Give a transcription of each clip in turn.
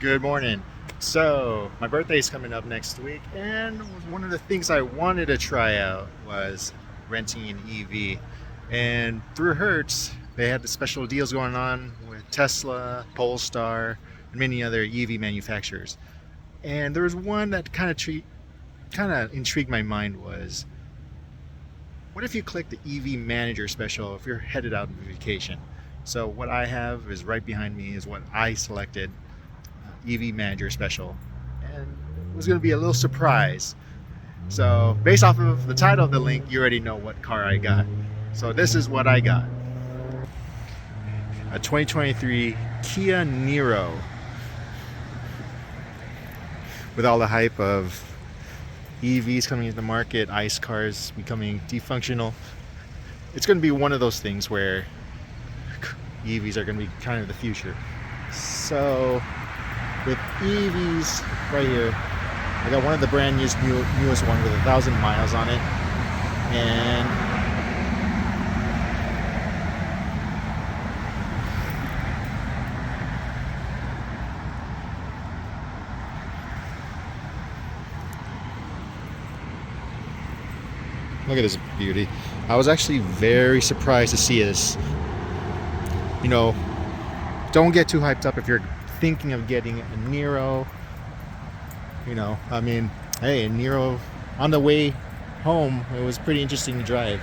Good morning. So, my birthday is coming up next week, and one of the things I wanted to try out was renting an EV. And through Hertz, they had the special deals going on with Tesla, Polestar, and many other EV manufacturers. And there was one that kind of intrigued my mind was, what if you click the EV manager special if you're headed out on vacation? So what I have is right behind me is what I selected, EV Manager Special, and it was going to be a little surprise. So, based off of the title of the link, you already know what car I got. So, this is what I got: a 2023 Kia Niro. With all the hype of EVs coming into the market, ICE cars becoming defunctional, it's going to be one of those things where EVs are going to be kind of the future. So, with EVs right here, I got one of the brand newest one with 1,000 miles on it, and look at this beauty. I was actually very surprised to see this. You know, don't get too hyped up if you're thinking of getting a Niro. Hey, a Niro on the way home, it was pretty interesting to drive.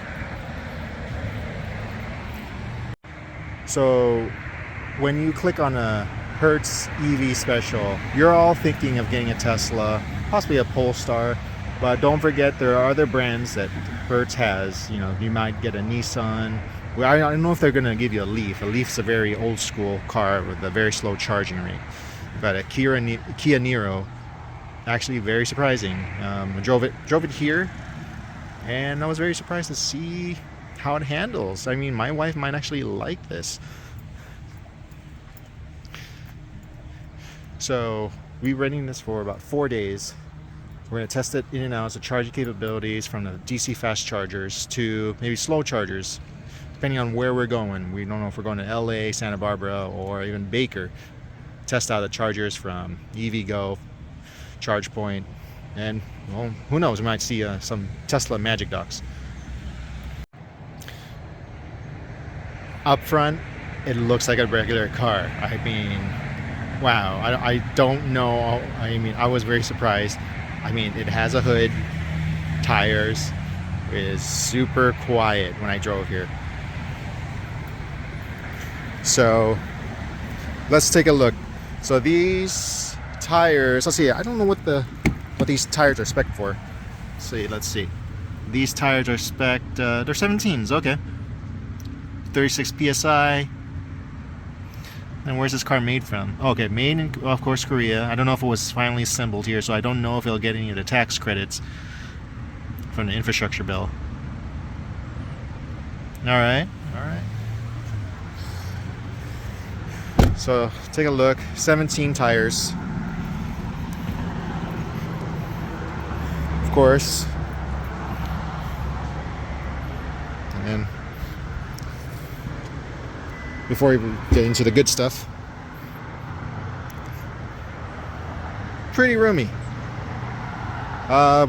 So when you click on a Hertz EV special, you're all thinking of getting a Tesla, possibly a Polestar, but don't forget there are other brands that Hertz has. You might get a Nissan. Well, I don't know if they're going to give you a Leaf. A Leaf's a very old school car with a very slow charging rate. But a Kia Niro, actually very surprising. I drove it here, and I was very surprised to see how it handles. I mean, my wife might actually like this. So we're renting this for about 4 days. We're going to test it in and out, the charging capabilities from the DC fast chargers to maybe slow chargers, depending on where we're going. We don't know if we're going to LA, Santa Barbara, or even Baker. Test out the chargers from EVgo, ChargePoint, and well, who knows, we might see some Tesla Magic Docks. Up front, it looks like a regular car. I mean, wow, I don't know. I mean, I was very surprised. I mean, it has a hood, tires, it is super quiet when I drove here. So let's take a look. So these tires, let's see, I don't know what these tires are spec'd for. Let's see. These tires are spec'd, they're 17s, okay. 36 PSI. And where's this car made from? Okay, made in, of course, Korea. I don't know if it was finally assembled here, so I don't know if it'll get any of the tax credits from the infrastructure bill. Alright. So take a look. 17 tires. Of course. And then before we get into the good stuff, pretty roomy.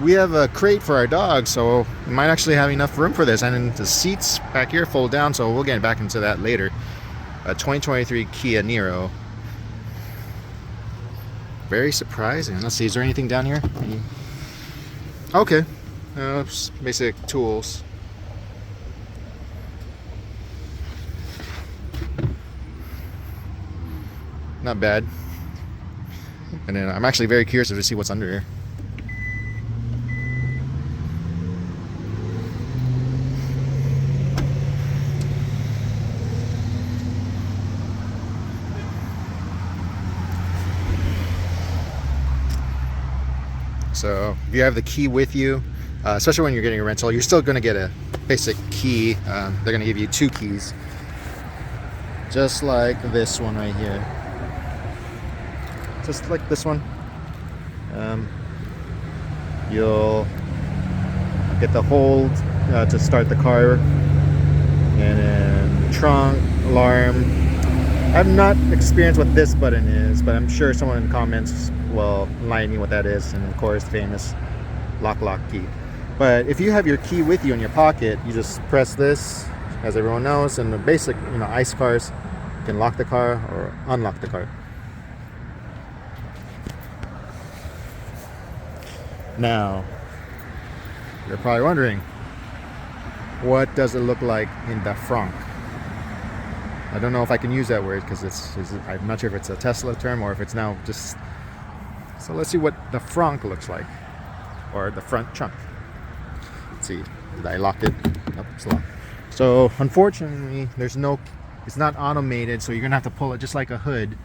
We have a crate for our dog, so we might actually have enough room for this. And then the seats back here fold down, so we'll get back into that later. A 2023 Kia Niro. Very surprising. Let's see, is there anything down here? Okay. Basic tools. Not bad. And then I'm actually very curious to see what's under here. So if you have the key with you, especially when you're getting a rental, you're still going to get a basic key. They're going to give you 2 keys, just like this one right here. Just like this one. You'll get the hold to start the car, and then trunk, alarm, I've not experienced what this button is, but I'm sure someone in the comments will enlighten me what that is, and of course, famous lock key. But if you have your key with you in your pocket, you just press this, as everyone knows, and the basic, ICE cars can lock the car or unlock the car. Now, you're probably wondering, what does it look like in the front? I don't know if I can use that word because I'm not sure if it's a Tesla term or if it's now just... So let's see what the front looks like, or the front trunk. Let's see, did I lock it? Nope, it's locked. So unfortunately, it's not automated, so you're gonna have to pull it just like a hood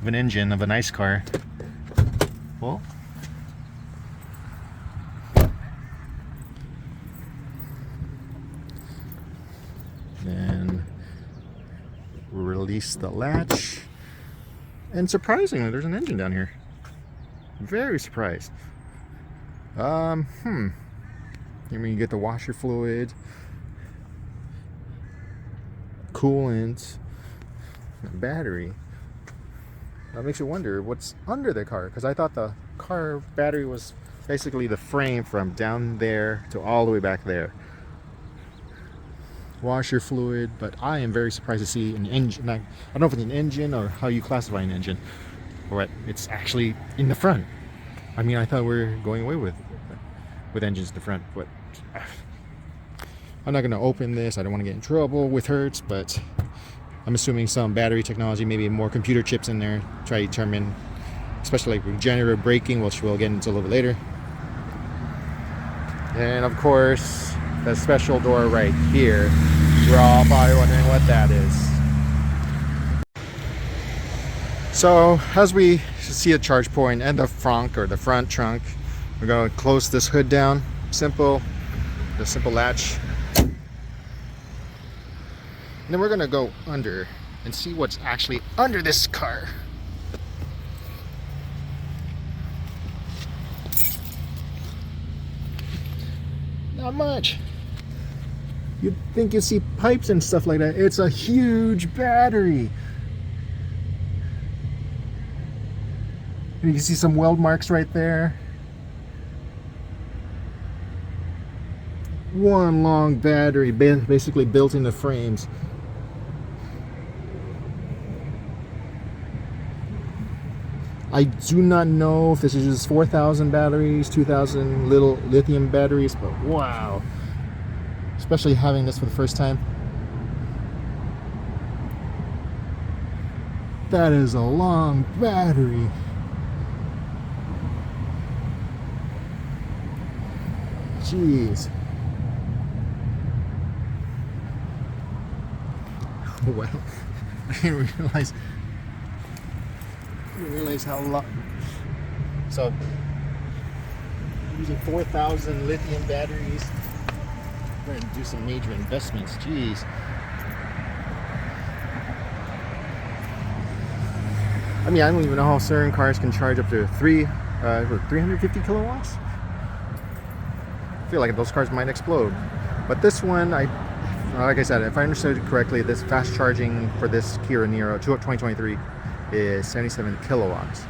of an engine of a nice car. Pull. Then release the latch, and surprisingly, there's an engine down here. Very surprised. Here you get the washer fluid, coolant, battery. That makes you wonder what's under the car, because I thought the car battery was basically the frame from down there to all the way back there. Washer fluid, but I am very surprised to see an engine. I don't know if it's an engine or how you classify an engine, but it's actually in the front. I mean, I thought we were going away with engines in the front, but I'm not going to open this. I don't want to get in trouble with Hertz, but I'm assuming some battery technology, maybe more computer chips in there, try to determine, especially like regenerative braking, which we'll get into a little bit later. And of course, the special door right here. We're all probably wondering what that is. So as we see a charge point and the front trunk, we're going to close this hood down. The simple latch. And then we're going to go under and see what's actually under this car. Not much. You'd think you'd see pipes and stuff like that. It's a huge battery. You can see some weld marks right there. One long battery basically built in the frames. I do not know if this is just 4,000 batteries, 2,000 little lithium batteries, but wow. Especially having this for the first time. That is a long battery. Jeez. Well, I didn't realize how long. So, using 4,000 lithium batteries. We're going to do some major investments. Jeez. I mean, I don't even know how certain cars can charge up to 350 kilowatts. I feel like those cars might explode. But this one, like I said, if I understood it correctly, this fast charging for this Kia Niro 2023 is 77 kilowatts.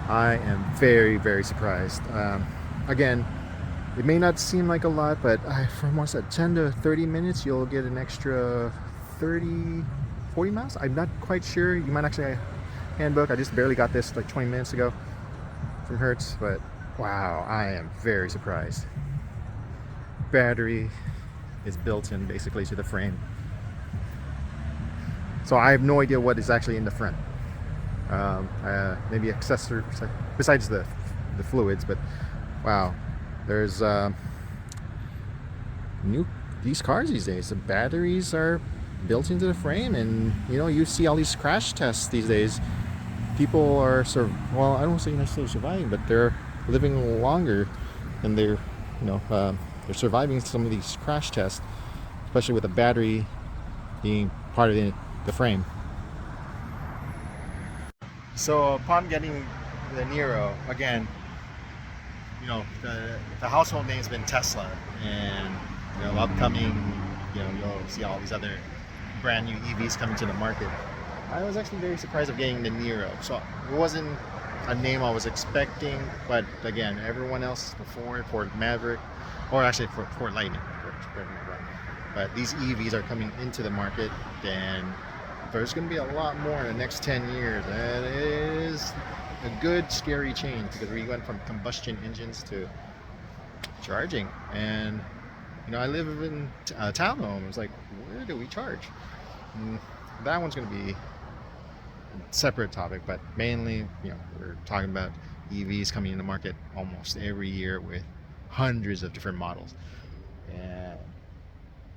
I am very, very surprised. Again, it may not seem like a lot, but from what's that, 10 to 30 minutes, you'll get an extra 40 miles. I'm not quite sure. You might actually have a handbook. I just barely got this like 20 minutes ago from Hertz, but wow, I am very surprised. Battery is built in basically to the frame. So I have no idea what is actually in the front. Maybe accessories besides the fluids, but wow. There's these cars these days, the batteries are built into the frame, and you see all these crash tests these days. People are well, I don't want to say necessarily surviving, but they're living longer, and they're surviving some of these crash tests, especially with the battery being part of the frame. So upon getting the Niro, again, the household name's been Tesla, and upcoming, you'll see all these other brand new EVs coming to the market. I was actually very surprised of getting the Niro. So it wasn't a name I was expecting, but again, everyone else before Ford Maverick, or actually Ford Lightning, but these EVs are coming into the market, and there's going to be a lot more in the next 10 years, and it is a good scary change because we went from combustion engines to charging. And you know, I live in a townhome. It's like, where do we charge? And that one's going to be a separate topic, but mainly, you know, we're talking about EVs coming into market almost every year with hundreds of different models. And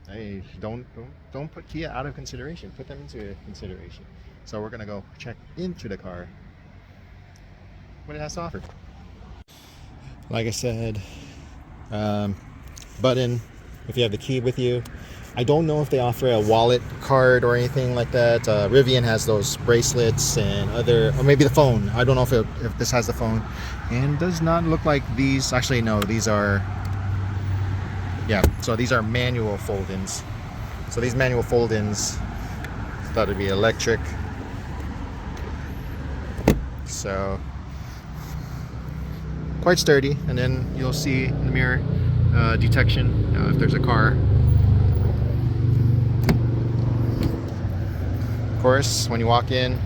hey, don't put Kia out of consideration. Put them into consideration. So we're gonna go check into the car, what it has to offer. Like I said, button if you have the key with you. I don't know if they offer a wallet card or anything like that. Rivian has those bracelets and other, or maybe the phone. I don't know if this has the phone. And does not look like these. Actually, no, these are. Yeah, so these are manual fold-ins. So these manual fold-ins, thought it'd be electric. So quite sturdy. And then you'll see in the mirror detection if there's a car. Of course, when you walk in,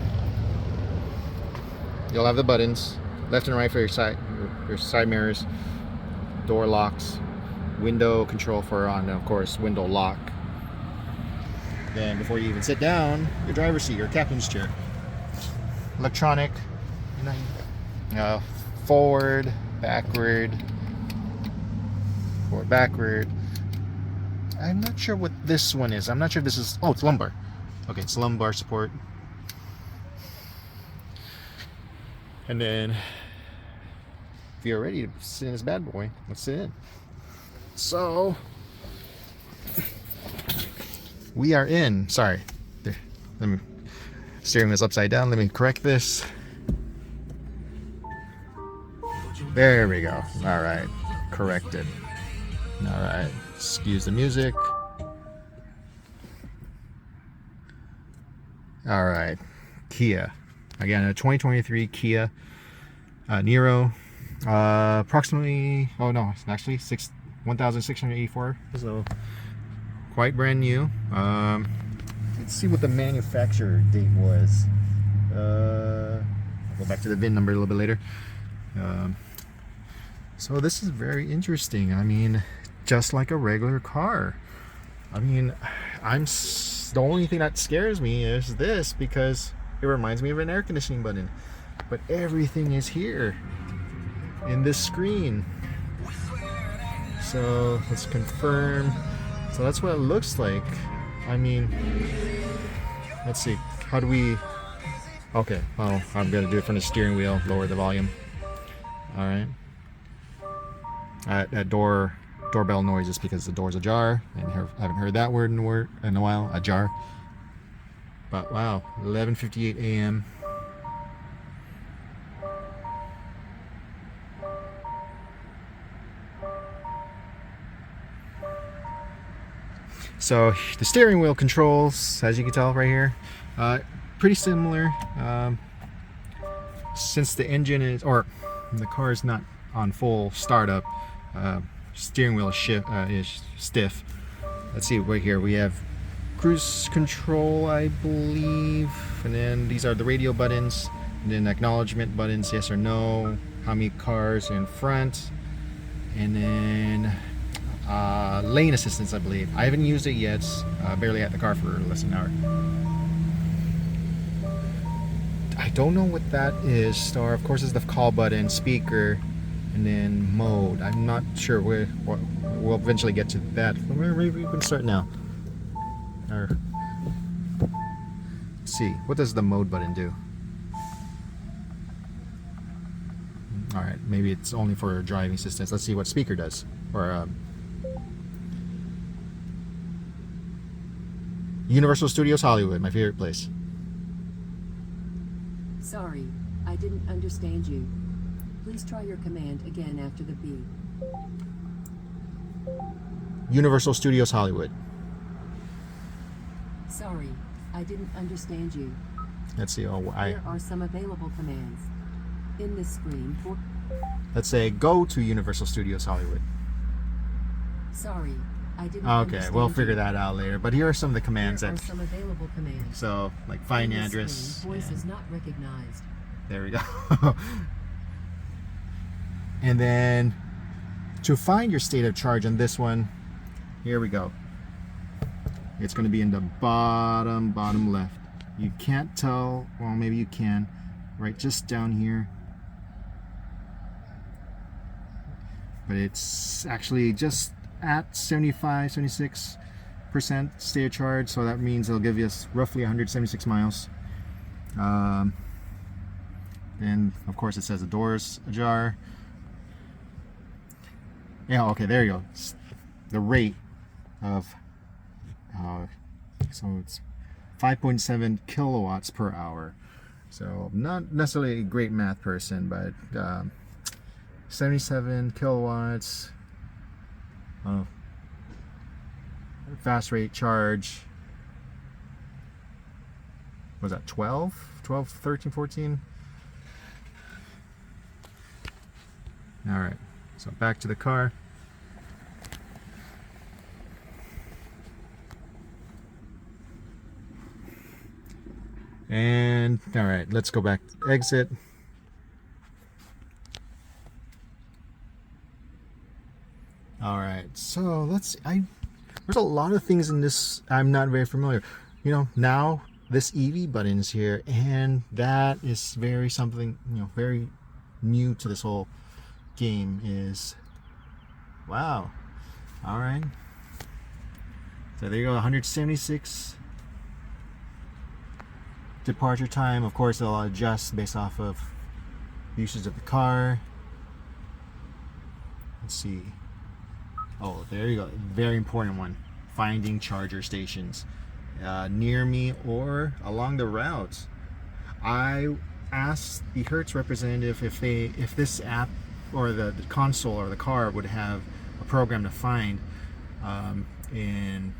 you'll have the buttons, left and right for your side mirrors, door locks, window control for on, and of course window lock. Then before you even sit down, your driver's seat, your captain's chair, electronic, forward, backward. I'm not sure what this one is. I'm not sure if this is, oh, it's lumbar. Okay, it's lumbar support. And then if you're ready to sit in this bad boy, let's sit in. So we are in. Sorry, let me. Steering wheel's upside down. Let me correct this. There we go. All right, corrected. All right, excuse the music. All right, Kia. Again, a 2023 Kia Niro. Approximately, oh no, it's actually 1,684. So quite brand new. Let's see what the manufacturer date was. I'll go back to the VIN number a little bit later. So this is very interesting. I mean, just like a regular car. I mean, the only thing that scares me is this, because it reminds me of an air conditioning button. But everything is here in this screen. So let's confirm. So that's what it looks like. I mean, let's see. How do we? Okay. Oh, I'm gonna do it from the steering wheel. Lower the volume. All right. That doorbell noise is because the door's ajar, and I haven't heard that word in a while. Ajar. But wow, 11:58 a.m. So the steering wheel controls, as you can tell right here, pretty similar. Since the engine is, or the car is not on full startup, steering wheel is stiff. Let's see, right here we have cruise control, I believe, and then these are the radio buttons, and then acknowledgement buttons, yes or no, how many cars in front, and then lane assistance, I believe. I haven't used it yet. Barely at the car for less than an hour. I don't know what that is. Star, of course, is the call button, speaker, and then mode. I'm not sure where. We'll eventually get to that. Maybe we can start now. Or let's see. What does the mode button do? All right, maybe it's only for driving assistance. Let's see what speaker does. Or Universal Studios Hollywood, my favorite place. Sorry, I didn't understand you. Please try your command again after the beep. Universal Studios Hollywood. Sorry, I didn't understand you. let's see. Oh, Here are some available commands. In this screen, let's say go to Universal Studios Hollywood. Sorry, I didn't Okay, understand we'll you. figure that out later. But here are some of the commands Here are that. some available commands. So, like find In this address. screen, voice is not recognized. There we go. And then to find your state of charge on this one, here we go. It's going to be in the bottom left. You can't tell, well, maybe you can, right just down here. But it's actually just at 75, 76% state of charge. So that means it'll give you roughly 176 miles. And of course it says the door's ajar. Yeah, okay, there you go. It's the rate of, so it's 5.7 kilowatts per hour. So not necessarily a great math person, but 77 kilowatts. Fast rate charge. Was that 12, 13, 14? All right, so back to the car. And all right, let's go back to exit. All right, so let's there's a lot of things in this I'm not very familiar. You know, now this EV button is here, and that is very something, you know, very new to this whole game is, wow. All right, so there you go, 176 departure time. Of course it'll adjust based off of usage of the car. Let's see. Oh, there you go, very important one. Finding charger stations near me or along the route. I asked the Hertz representative if this app or the console or the car would have a program to find, and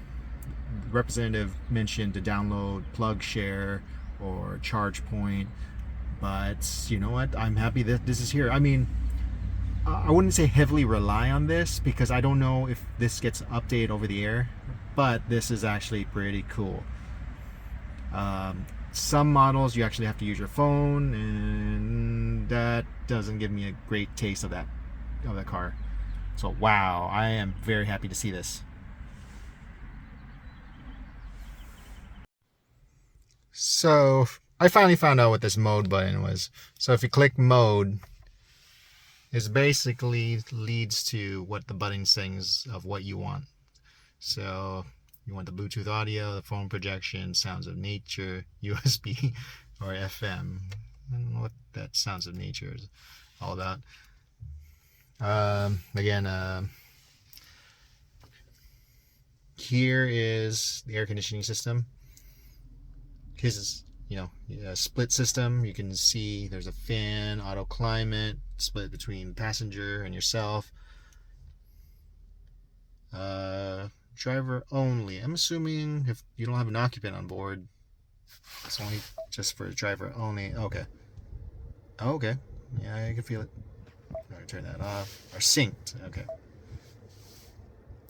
the representative mentioned to download PlugShare or ChargePoint, but you know what, I'm happy that this is here. I mean, I wouldn't say heavily rely on this because I don't know if this gets updated over the air, but this is actually pretty cool. Some models you actually have to use your phone, and that doesn't give me a great taste of that car. So wow, I am very happy to see this. So I finally found out what this mode button was. So if you click mode, it basically leads to what the button settings of what you want. So you want the Bluetooth audio, the phone projection, sounds of nature, USB or FM. I don't know what that sounds of nature is all about. Again, here is the air conditioning system. His is, you know, a split system. You can see there's a fan, auto climate, split between passenger and yourself. Driver only. I'm assuming if you don't have an occupant on board, it's only just for driver only. Okay. Oh, okay. Yeah, I can feel it. I'm gonna turn that off. Or synced. Okay.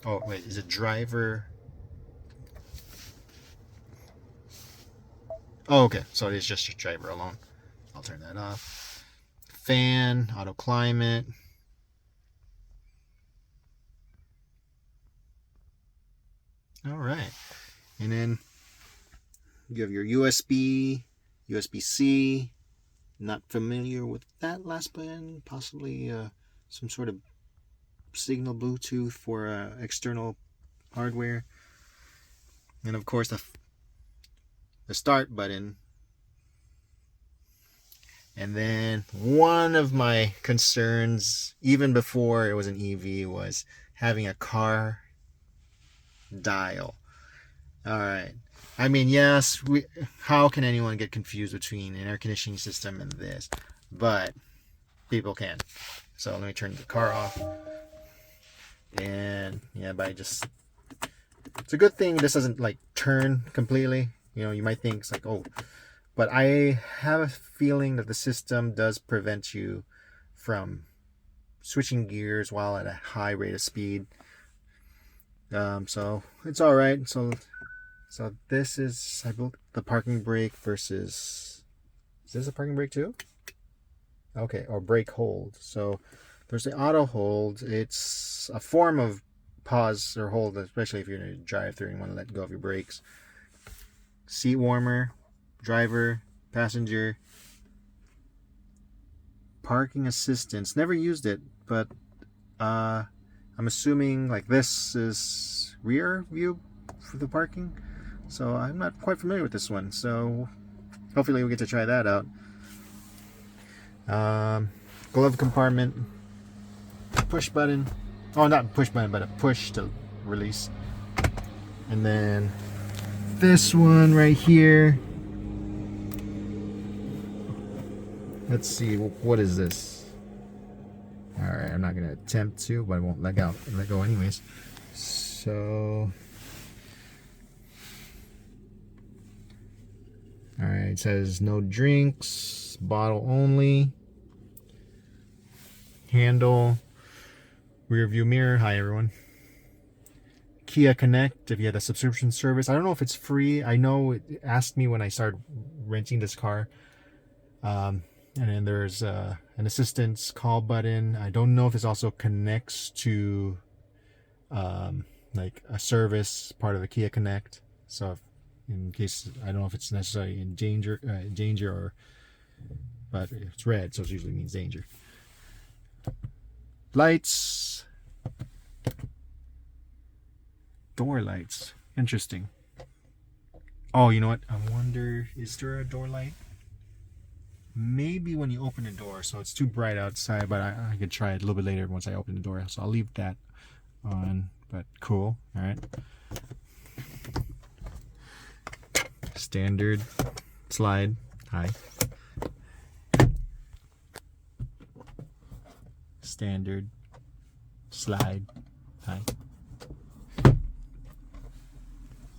Oh wait, is it driver? Oh, okay. So it is just your driver alone. I'll turn that off. Fan, auto climate. All right. And then you have your USB, USB-C. Not familiar with that last button. Possibly some sort of signal Bluetooth for external hardware. And of course the start button. And then one of my concerns, even before it was an EV, was having a car dial. All right. I mean, yes, how can anyone get confused between an air conditioning system and this? But people can. So let me turn the car off. And yeah, it's a good thing this doesn't like turn completely. You know, you might think it's like, oh, but I have a feeling that the system does prevent you from switching gears while at a high rate of speed. So it's all right. So this is, I built the parking brake versus, is this a parking brake too? Okay, or brake hold. So there's the auto hold. It's a form of pause or hold, especially if you're in a drive-through and you want to let go of your brakes. Seat warmer, driver, passenger, parking assistance. Never used it, but I'm assuming like this is rear view for the parking. So I'm not quite familiar with this one. So hopefully we'll get to try that out. Glove compartment, push button. Oh, not push button, but a push to release. And then this one right here. Let's see, what is this? All right, I'm not gonna attempt to, but I won't let go anyways. So, all right, it says no drinks, bottle only. Handle, rear view mirror. Hi everyone. Kia Connect, if you had a subscription service. I don't know if it's free. I know it asked me when I started renting this car. And then there's an assistance call button. I don't know if this also connects to like a service part of the Kia Connect. So if, in case, I don't know if it's necessarily in danger or, but it's red, so it usually means danger. Lights. Door lights. Interesting. Oh, you know what? I wonder, is there a door light? Maybe when you open the door, so it's too bright outside, but I could try it a little bit later once I open the door. So I'll leave that on, but cool. All right. Standard slide. Hi. Standard slide. Hi.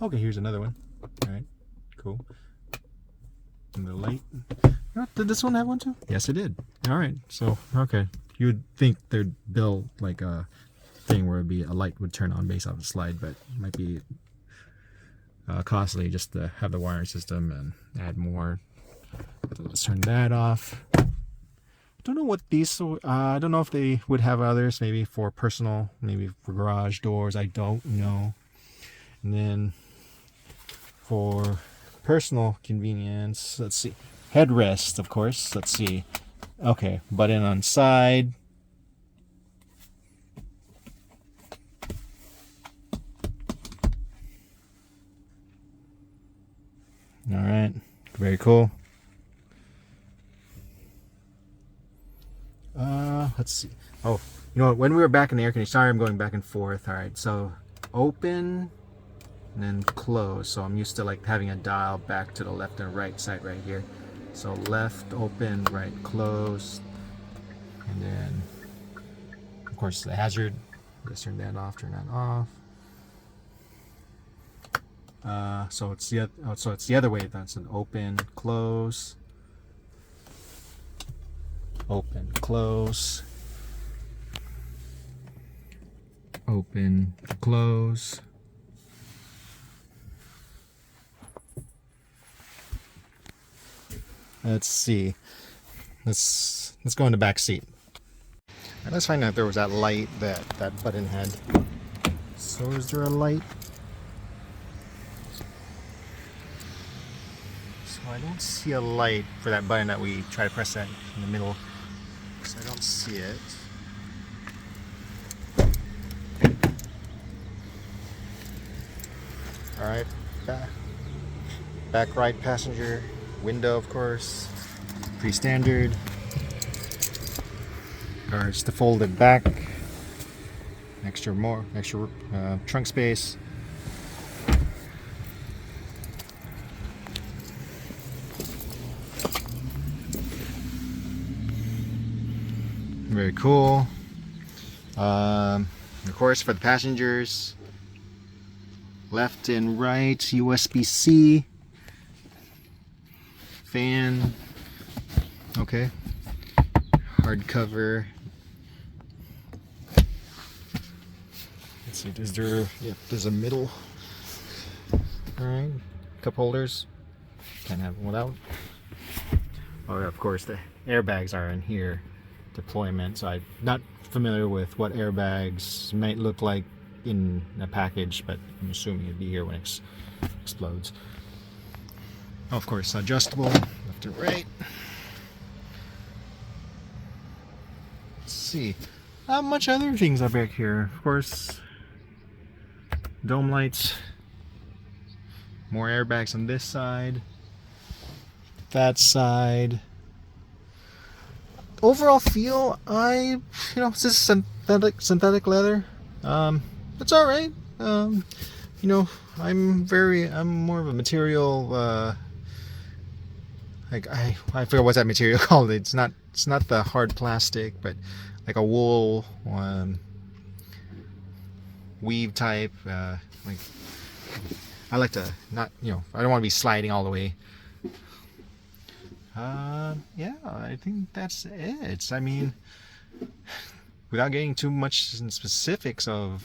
Okay, here's another one. All right, cool. And the light. Did this one have one too? Yes, it did. All right, so okay, you would think they'd build like a thing where it'd be a light would turn on based off the slide, but it might be costly just to have the wiring system and add more. Let's turn that off. Don't know what these. I don't know if they would have others. Maybe for personal, maybe for garage doors. I don't know. And then for personal convenience, let's see. Headrest, of course. Let's see. Okay, button on side. All right, very cool. Let's see. Oh, you know what? When we were back in the air conditioning, sorry, I'm going back and forth. All right, so open and then close. So I'm used to like having a dial back to the left and right side right here. So left open, right close, and then of course the hazard. Just turn that off. Turn that off. So it's the other way. That's an open, close, open, close, open, close. Let's see. Let's go in the back seat. All right, let's find out if there was that light that button had. So is there a light? So I don't see a light for that button that we try to press that in the middle. So I don't see it. All right, back right passenger window, of course, pretty standard. Or just to fold it back. Extra trunk space. Very cool. Of course, for the passengers, left and right USB-C. fan. Okay. Hardcover. Let's see, is there, yep, there's a middle. Alright, cup holders. Can't have them without. Oh, of course, the airbags are in here. Deployment, so I'm not familiar with what airbags might look like in a package, but I'm assuming it'd be here when it explodes. Of course, adjustable left to right. Let's see, not much other things are back here. Of course, dome lights, more airbags on this side, that side. Overall feel, it's just synthetic leather. It's all right. I'm more of a material. Like I forget what's that material called. It's not the hard plastic, but like a wool weave type. Like I like to not, I don't want to be sliding all the way. Yeah, I think that's it. I mean, without getting too much in specifics of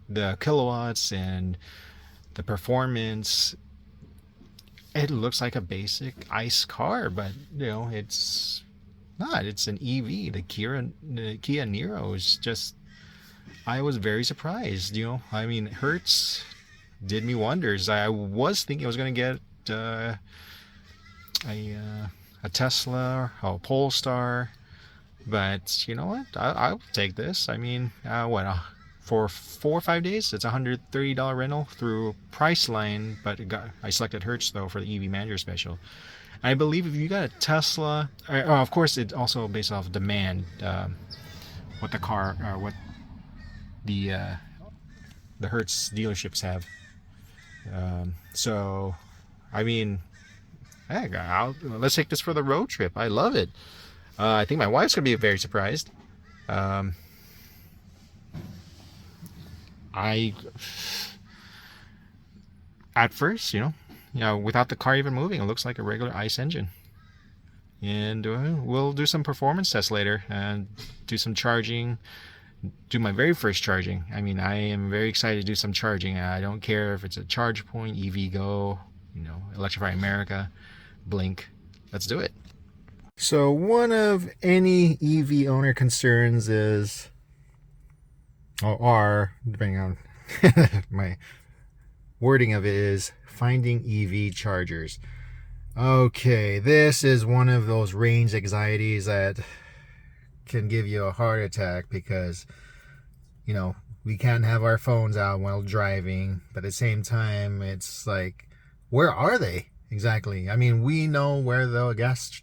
the kilowatts and the performance, it looks like a basic ICE car, but it's not. It's an EV. The Kia Niro is just, I was very surprised. I mean, Hertz did me wonders. I was thinking I was going to get a Tesla or a Polestar, but you know what, I'll take this. I mean, for 4 or 5 days it's $130 rental through Priceline, but I selected Hertz though for the EV Manager Special. I believe if you got a Tesla, of course it's also based off demand, what the car or what the Hertz dealerships have. So I mean, heck, let's take this for the road trip. I love it. I think my wife's gonna be very surprised. At first, without the car even moving, it looks like a regular ICE engine. And we'll do some performance tests later and do some charging. Do my very first charging. I mean, I am very excited to do some charging. I don't care if it's a charge point, EVgo, Electrify America, Blink. Let's do it. So one of any EV owner concerns is, or depending on my wording of it, is finding EV chargers. Okay, this is one of those range anxieties that can give you a heart attack because, we can't have our phones out while driving, but at the same time, it's like, where are they exactly? I mean, we know where the gas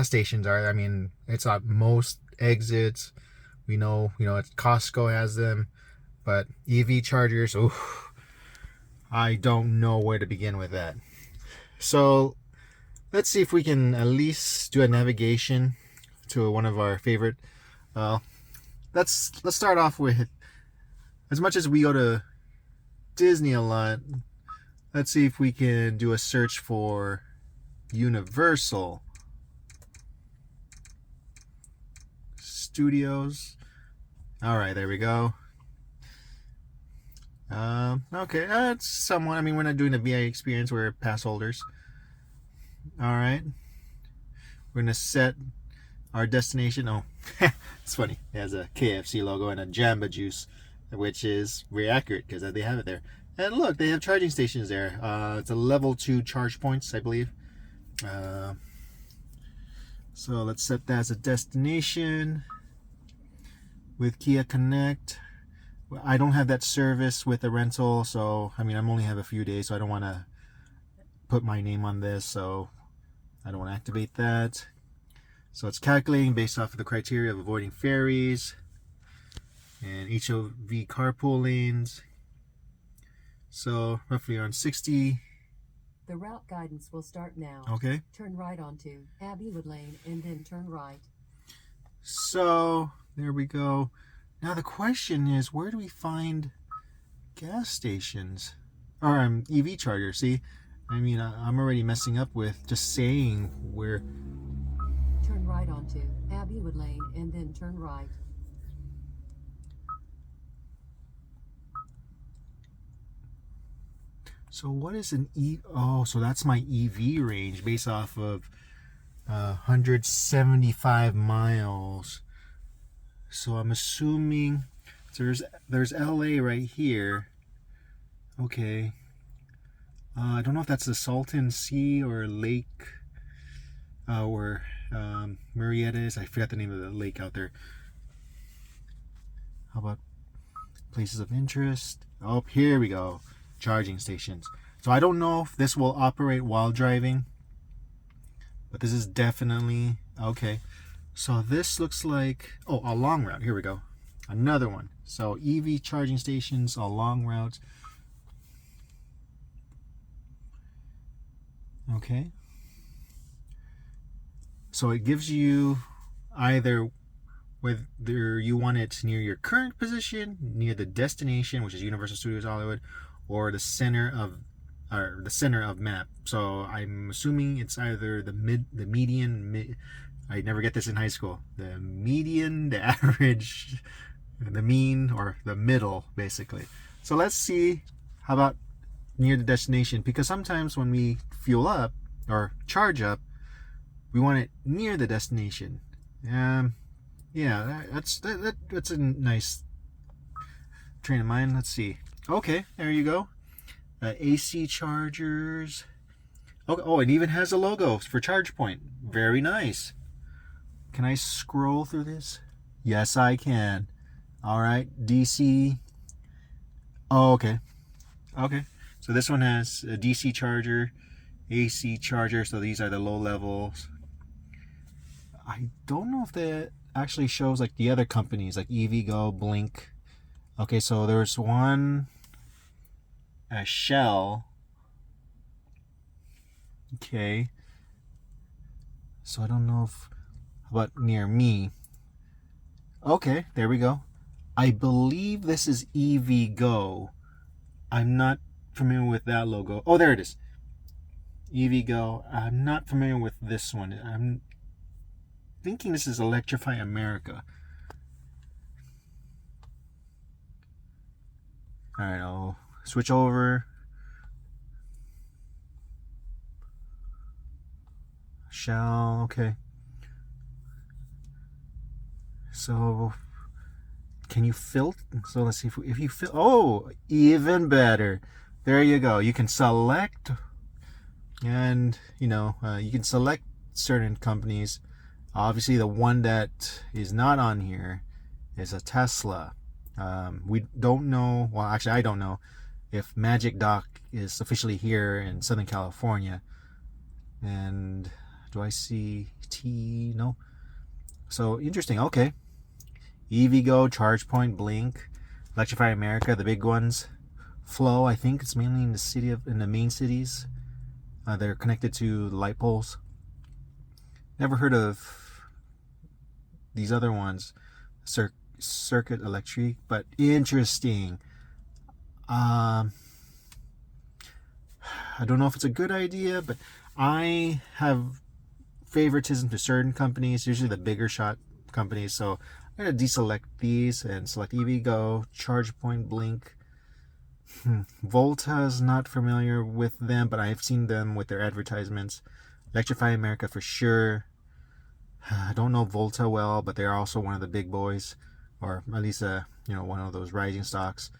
stations are. I mean, it's at most exits. We know, Costco has them, but EV chargers, I don't know where to begin with that. So let's see if we can at least do a navigation to one of our favorite. Let's start off with, as much as we go to Disney a lot, let's see if we can do a search for Universal Studios. All right, there we go. Okay, it's somewhat. I mean, we're not doing the VA experience. We're pass holders. All right, we're gonna set our destination. Oh, it's funny. It has a KFC logo and a Jamba Juice, which is very accurate because they have it there. And look, they have charging stations there. It's a level 2 charge points, I believe. So let's set that as a destination with Kia Connect. I don't have that service with the rental, so I mean, I'm only have a few days, so I don't want to put my name on this, so I don't want to activate that. So it's calculating based off of the criteria of avoiding ferries and HOV carpool lanes. So roughly around 60. The route guidance will start now. Okay. Turn right onto Abbeywood Lane and then turn right. So there we go. Now the question is, where do we find gas stations or EV chargers? See, I mean, I'm already messing up with just saying where. Turn right onto Abbeywood Lane and then turn right. So what is an Oh, so that's my EV range based off of 175 miles. So I'm assuming there's LA right here. Okay. I don't know if that's the Salton Sea or Lake, where Marietta is. I forgot the name of the lake out there. How about places of interest? Oh, here we go. Charging stations. So I don't know if this will operate while driving, but this is definitely okay. So this looks like, oh, a long route. Here we go. Another one. So EV charging stations, a long route. Okay. So it gives you either whether you want it near your current position, near the destination, which is Universal Studios Hollywood, or the center of map. So I'm assuming it's either the median. I never get this in high school. The median, the average, the mean, or the middle, basically. So let's see. How about near the destination? Because sometimes when we fuel up or charge up, we want it near the destination. Yeah, that's a nice train of mind. Let's see. Okay, there you go. AC chargers. Okay, oh, it even has a logo for ChargePoint. Very nice. Can I scroll through this? Yes, I can. All right, DC. Oh, okay. Okay. So this one has a DC charger, AC charger. So these are the low levels. I don't know if that actually shows like the other companies like EVgo, Blink. Okay, so there's one, a Shell. Okay. So I don't know if, but near me. Okay, there we go. I believe this is EVgo. I'm not familiar with that logo. Oh, there it is. EVgo. I'm not familiar with this one. I'm thinking this is Electrify America. Alright, I'll switch over. Shell, okay. So, can you filter? So let's see if you fill. Oh, even better. There you go. You can select, and you can select certain companies. Obviously, the one that is not on here is a Tesla. We don't know. Well, actually, I don't know if Magic Dock is officially here in Southern California. And do I see T? No. So interesting. Okay. EVgo, ChargePoint, Blink, Electrify America, the big ones. Flow, I think it's mainly in the main cities. They're connected to the light poles. Never heard of these other ones. Circuit Electric, but interesting. I don't know if it's a good idea, but I have favoritism to certain companies, usually the bigger shot companies. So I'm going to deselect these and select EVgo, ChargePoint, Blink. Volta is not familiar with them, but I've seen them with their advertisements. Electrify America for sure. I don't know Volta well, but they're also one of the big boys, or at least one of those rising stocks.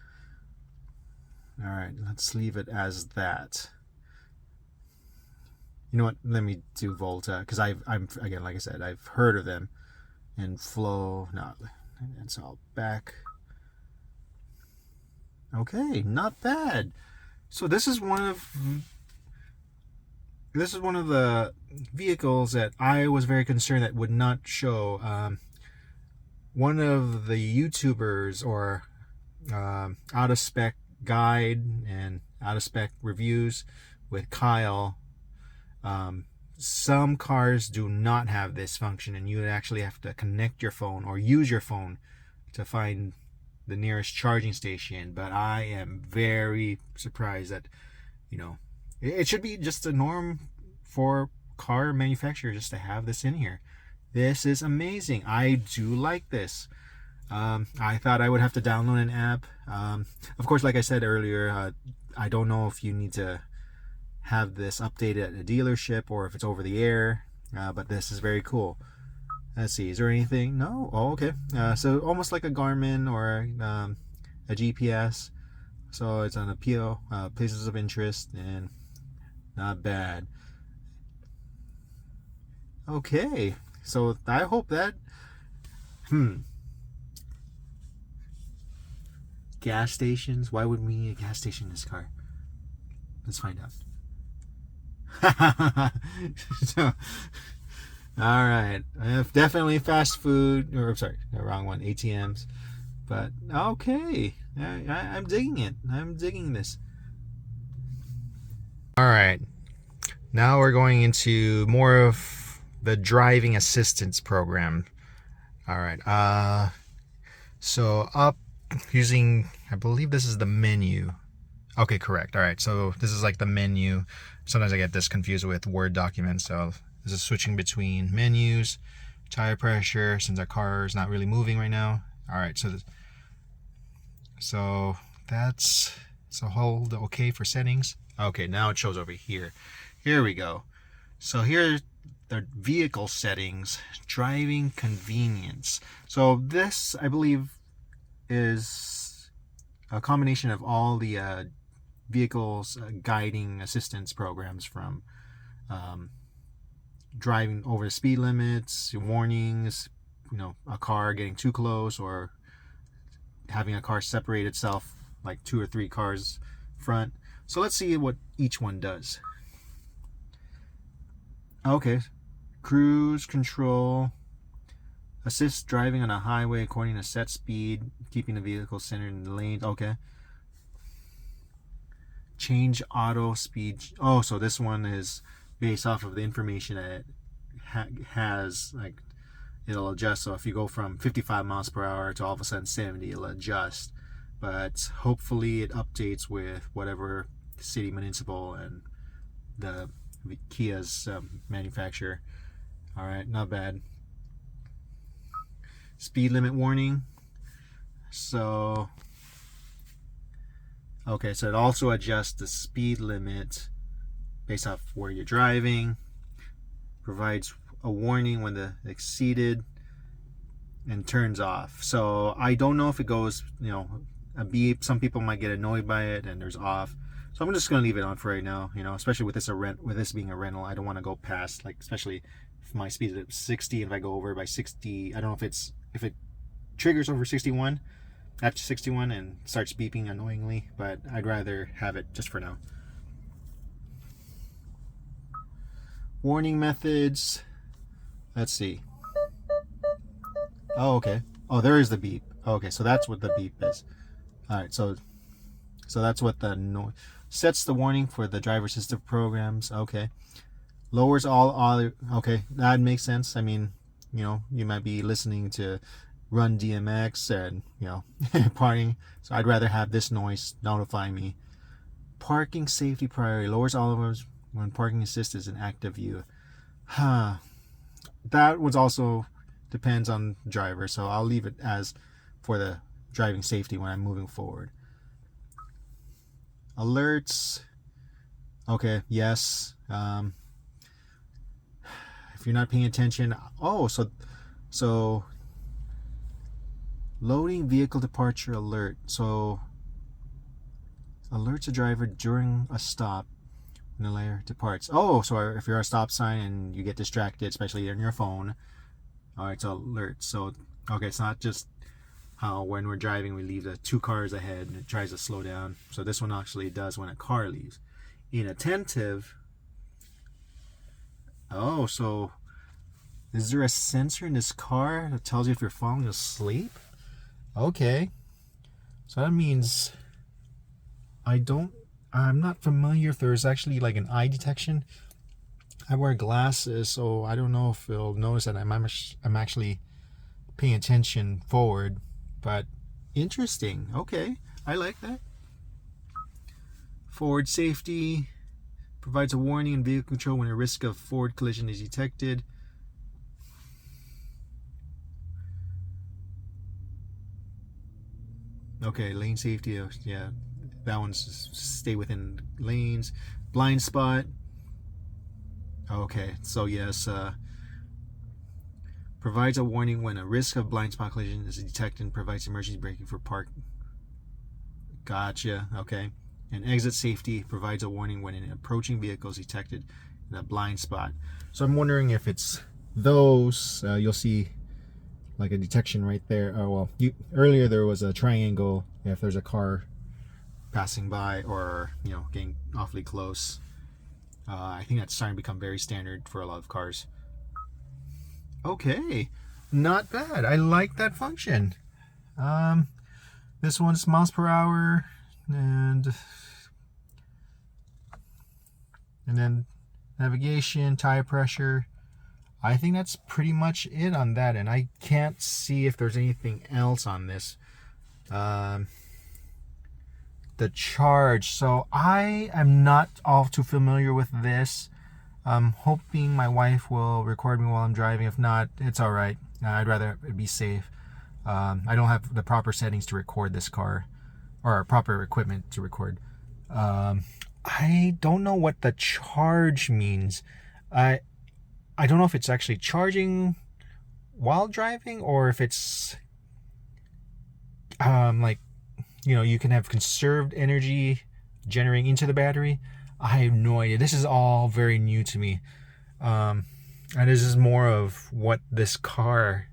All right, let's leave it as that. You know what? Let me do Volta because I'm again, like I said, I've heard of them. And Flow, not, and so I'll back. Okay, not bad. So this is one of the vehicles that I was very concerned that would not show. One of the YouTubers or out of spec guide and out of spec reviews with Kyle. Some cars do not have this function, and you would actually have to connect your phone or use your phone to find the nearest charging station. But I am very surprised that It should be just a norm for car manufacturers just to have this in here. This is amazing. I do like this. I thought I would have to download an app. Of course, like I said earlier, I don't know if you need to have this updated at a dealership or if it's over the air, but this is very cool. Let's see, is there anything? No? Oh, okay. So almost like a Garmin or a GPS. So it's on appeal, places of interest, and not bad. Okay, so I hope that gas stations. Why would we need a gas station in this car? Let's find out. So, all right, definitely fast food, or I'm sorry, the wrong one, ATMs. But okay, I'm digging it. I'm digging this. All right, now we're going into more of the driving assistance program. All right, so up using, I believe this is the menu. Okay, correct. All right, so this is like the menu. Sometimes I get this confused with Word documents. So this is switching between menus, tire pressure, since our car is not really moving right now. All right, so that's, so hold okay for settings. Okay, now it shows over here. Here we go. So here the vehicle settings, driving convenience. So this, I believe, is a combination of all the vehicles guiding assistance programs, from driving over the speed limits, warnings, a car getting too close, or having a car separate itself like 2 or 3 cars front. So let's see what each one does. Okay, cruise control, assist driving on a highway according to set speed, keeping the vehicle centered in the lane. Okay. Change auto speed. Oh, so this one is based off of the information that it has. Like, it'll adjust. So if you go from 55 miles per hour to all of a sudden 70, it'll adjust. But hopefully it updates with whatever city, municipal, and the Kia's manufacturer. All right, not bad. Speed limit warning. So okay, so it also adjusts the speed limit based off where you're driving, provides a warning when the exceeded, and turns off. So I don't know if it goes, a beep. Some people might get annoyed by it, and there's off. So I'm just gonna leave it on for right now. Especially with this being a rental, I don't want to go past, like, especially if my speed is at 60, and if I go over by 60, I don't know if it triggers over 61. After 61 and starts beeping annoyingly, but I'd rather have it just for now. Warning methods. Let's see. Oh, okay. Oh, there is the beep. Okay, so that's what the beep is. All right, so that's what the sets the warning for the driver assistive programs. Okay. Lowers all other. Okay, that makes sense. I mean, you might be listening to Run DMX and partying, so I'd rather have this noise notifying me. Parking safety priority, lowers all of us when parking assist is in active view. That was also depends on the driver, so I'll leave it as for the driving safety when I'm moving forward. Alerts. Okay, yes. If you're not paying attention, so loading vehicle departure alert. So alerts a driver during a stop when the layer departs. Oh, so if you're at a stop sign and you get distracted, especially on your phone, all right, so alert. So okay, it's not just how when we're driving we leave the 2 cars ahead and it tries to slow down. So this one actually does when a car leaves. Inattentive. Oh, so is there a sensor in this car that tells you if you're falling asleep? Okay, so that means I'm not familiar if there's actually like an eye detection. I wear glasses, so I don't know if it'll notice that I'm actually paying attention forward, but interesting. Okay, I like that. Forward safety, Provides a warning in vehicle control when a risk of forward collision is detected. Okay, lane safety, yeah, that one's stay within lanes. Blind spot. Okay, so yes, provides a warning when a risk of blind spot collision is detected and provides emergency braking for park. Gotcha, okay. And exit safety provides a warning when an approaching vehicle is detected in a blind spot. So I'm wondering if it's those, you'll see like a detection right there. Oh well, earlier there was a triangle if there's a car passing by or getting awfully close. I think that's starting to become very standard for a lot of cars. Okay, not bad. I like that function. This one's miles per hour and then navigation, tire pressure. I think that's pretty much it on that, and I can't see if there's anything else on this. The charge. So I am not all too familiar with this. I'm hoping my wife will record me while I'm driving. If not, it's all right. I'd rather it be safe. I don't have the proper settings to record this car, or proper equipment to record. I don't know what the charge means. I don't know if it's actually charging while driving or if it's like you can have conserved energy generating into the battery. I have no idea. This is all very new to me. And this is more of what this car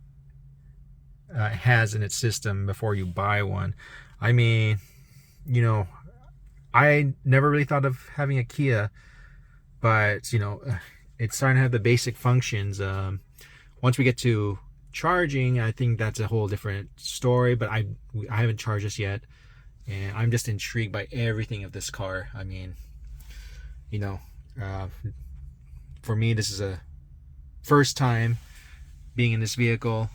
has in its system before you buy one. I mean, I never really thought of having a Kia, but it's starting to have the basic functions. Once we get to charging, I think that's a whole different story, but I haven't charged this yet, and I'm just intrigued by everything of this car. I mean, for me, this is a first time being in this vehicle.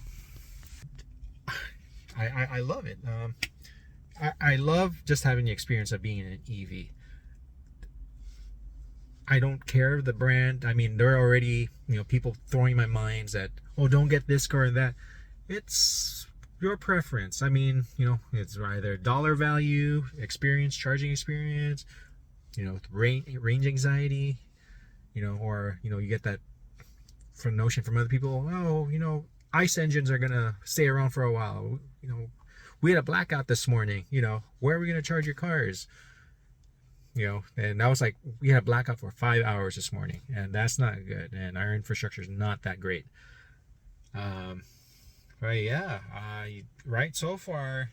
I love it. I love just having the experience of being in an EV. I don't care the brand. I mean, there are already people throwing my minds that, oh, don't get this car or that. It's your preference. I mean, it's either dollar value, experience, charging experience, range anxiety, or you get that from notion from other people. Oh, ICE engines are gonna stay around for a while. We had a blackout this morning. Where are we gonna charge your cars? And I was like, we had a blackout for 5 hours this morning, and that's not good, and our infrastructure is not that great. But yeah, right so far,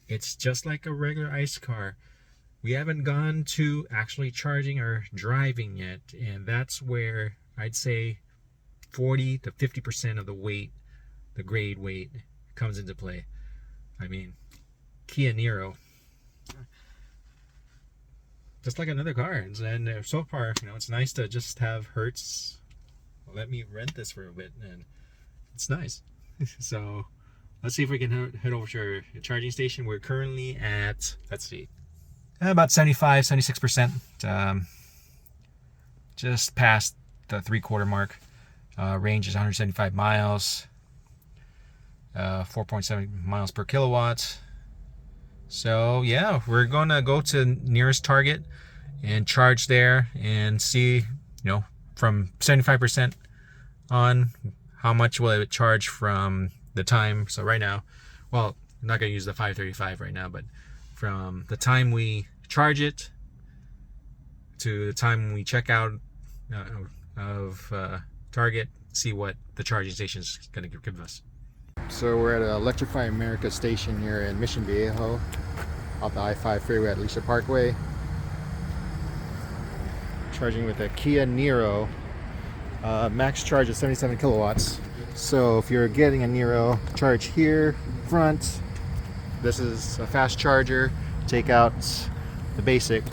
it's just like a regular ICE car. We haven't gone to actually charging or driving yet, and that's where I'd say 40 to 50% of the weight, the grade weight, comes into play. I mean, Kia Niro, just like another car. And so far, it's nice to just have Hertz let me rent this for a bit, and it's nice. So let's see if we can head over to a charging station. We're currently at, let's see, about 76%, just past the 3/4 mark. Range is 175 miles, 4.7 miles per kilowatt. So yeah, we're gonna go to nearest Target and charge there and see, from 75% on, how much will it charge from the time. So right now, well, I'm not gonna use the 535 right now, but from the time we charge it to the time we check out of Target, see what the charging station is gonna give us. So we're at Electrify America station here in Mission Viejo, off the I-5 freeway at Alicia Parkway. Charging with a Kia Niro. Max charge is 77 kilowatts. So if you're getting a Niro, charge here, front. This is a fast charger. Take out the basic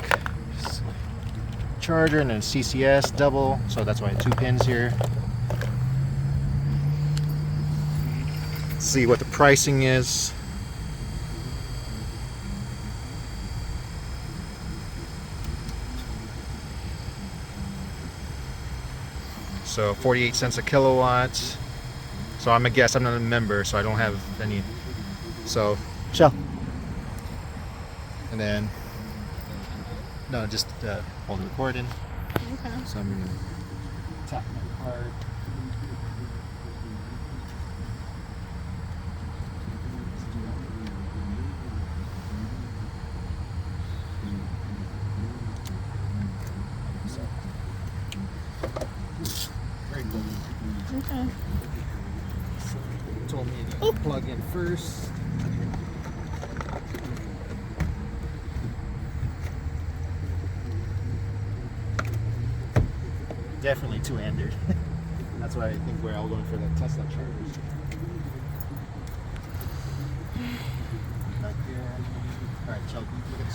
charger and then CCS double. So that's why 2 pins here. See what the pricing is. So 48 cents a kilowatt. So I'm a guest, I'm not a member, so I don't have any. So, Shell. And then, no, just hold the recording. Okay. So I'm gonna tap my card. Very cool. Okay. So it told me to plug in first. Definitely two-handed. That's why I think we're all going for the Tesla chargers. Back here. All right, Chelsea, look at the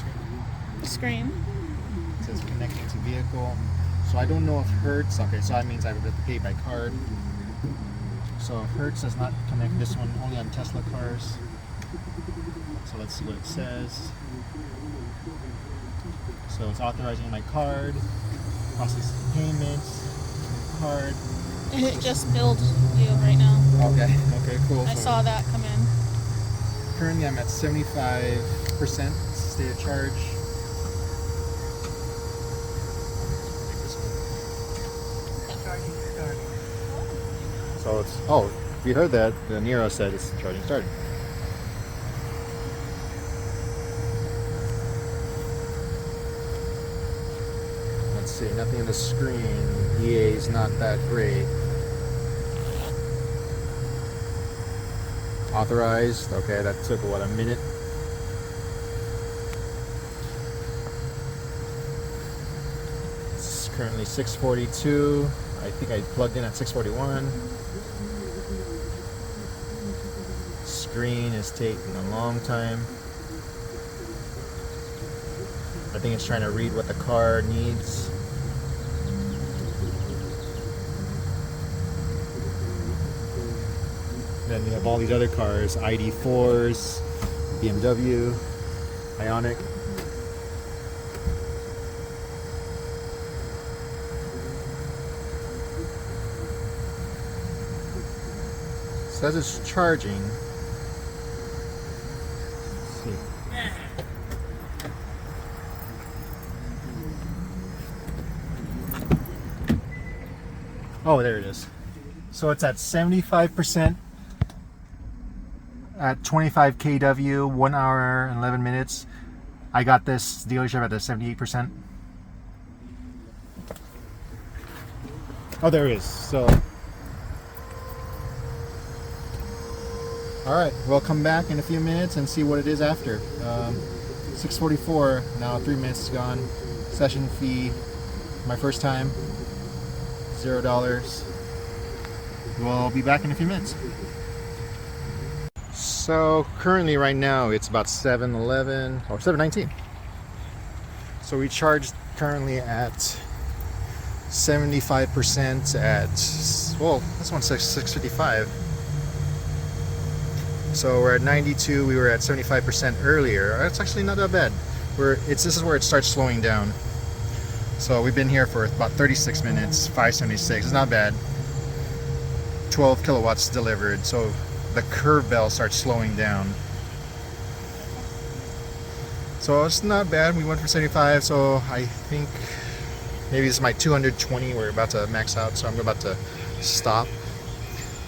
screen. Screen. It says connecting to vehicle. So I don't know if Hertz. Okay, so that means I would have to pay by card. So if Hertz does not connect this one, only on Tesla cars. So let's see what it says. So it's authorizing my card, processing payments, card. And it just billed you right now. Okay, okay, cool. I saw that come in. Currently I'm at 75% state of charge. So it's, oh, if you heard that, the Niro said it's charging starting. Let's see, nothing on the screen. EA is not that great. Authorized, okay, that took what, a minute? It's currently 6:42. I think I plugged in at 6:41. Screen is taking a long time. I think it's trying to read what the car needs. Then you have all these other cars, ID4s, BMW, Ioniq. Says it's charging. Let's see. Oh, there it is. So it's at 75%. At 25 kW, 1 hour and 11 minutes. I got this dealership at the 78%. Oh, there it is. So, all right, we'll come back in a few minutes and see what it is after. 6:44 now, 3 minutes gone. Session fee, my first time, $0. We'll be back in a few minutes. So currently right now it's about 7:11 or 7:19. So we charged currently at 75% at, well, this one says 6:55. So we're at 92, we were at 75% earlier. That's actually not that bad. This is where it starts slowing down. So we've been here for about 36 minutes, 576. It's not bad. 12 kilowatts delivered. So the curve bell starts slowing down. So it's not bad. We went for 75, so I think maybe this is my 220. We're about to max out, so I'm about to stop.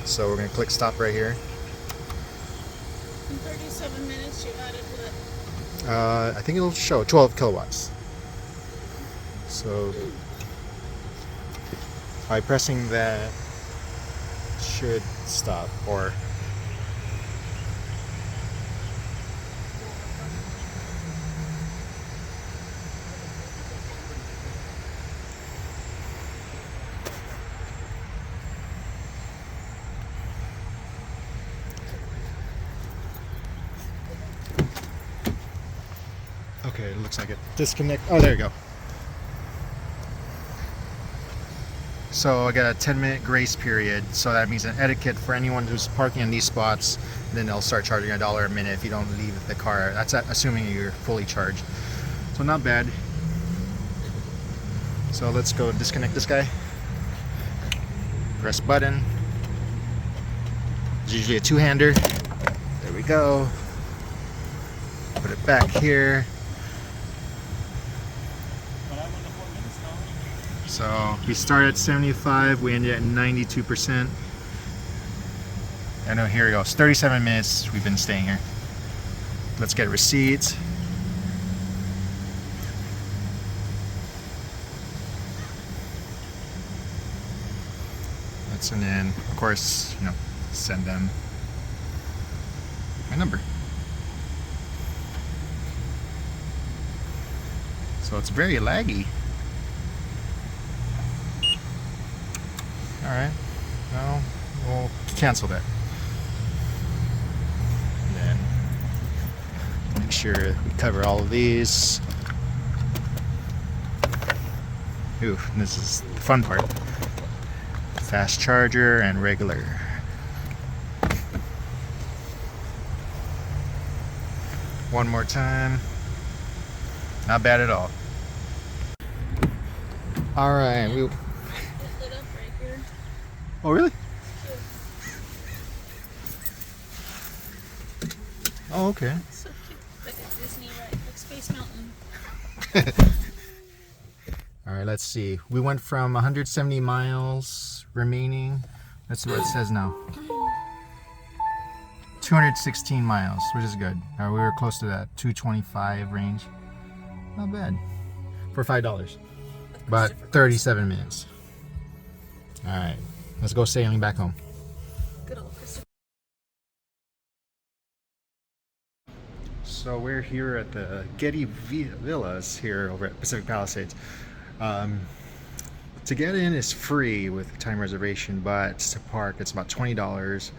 So we're gonna click stop right here. In 37 minutes you added what? I think it'll show 12 kilowatts. So by pressing that, should stop, or okay, it looks like it disconnect. Oh, there you go. So I got a 10-minute grace period, so that means an etiquette for anyone who's parking in these spots. Then they'll start charging $1 a minute if you don't leave the car. That's assuming you're fully charged. So not bad. So let's go disconnect this guy. press button. It's usually a two-hander. There we go. Put it back here. So we start at 75, we end at 92%. I know, here we go. It's 37 minutes we've been staying here. Let's get receipts. And then, of course, you know, send them my number. So it's very laggy. Alright, well, we'll cancel that. And then make sure we cover all of these. Ooh, this is the fun part. Fast charger and regular. One more time. Not bad at all. Alright, we... It lit up right here. Oh, really? Oh, okay. It's so cute. Like a Disney ride, like Space Mountain. Alright, let's see. We went from 170 miles remaining. Let's see what it says now. 216 miles, which is good. We were close to that 225 range. Not bad. For $5. About 37 minutes. Alright, let's go sailing back home. Good old Christopher. So we're here at the Getty Villas here over at Pacific Palisades. To get in is free with time reservation, but to park it's about $20.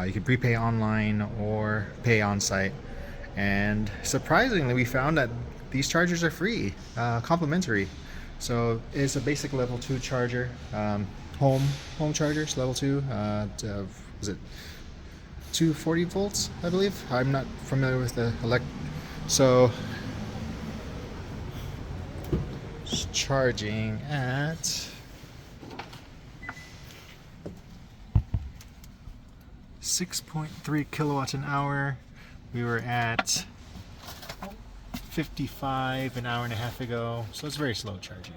You can prepay online or pay on site. And surprisingly, we found that these chargers are free, complimentary. So it's a basic level 2 charger, home chargers, level 2. Was it 240 volts? I believe. I'm not familiar with the so it's charging at 6.3 kilowatts an hour. We were at 55 an hour and a half ago, so it's very slow charging.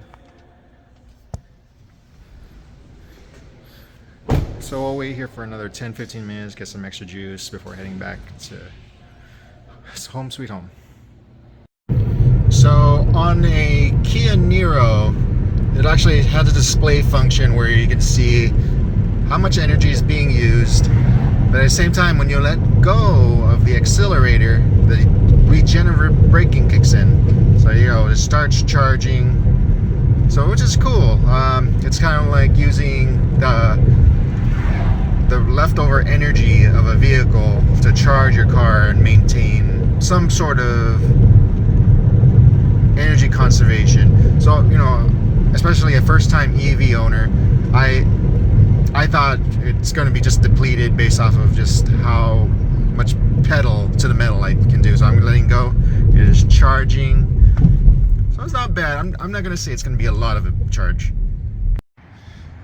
So we'll wait here for another 10-15 minutes, get some extra juice before heading back to home sweet home. So on a Kia Niro, it actually has a display function where you can see how much energy is being used, but at the same time, when you let go of the accelerator, the regenerative braking kicks in. So you know, it starts charging, so which is cool. It's kind of like using the leftover energy of a vehicle to charge your car and maintain some sort of energy conservation. So, you know, especially a first-time EV owner, I thought it's going to be just depleted based off of just how much pedal to the metal I can do. So I'm letting go. It is charging. So it's not bad. I'm not going to say it's going to be a lot of a charge.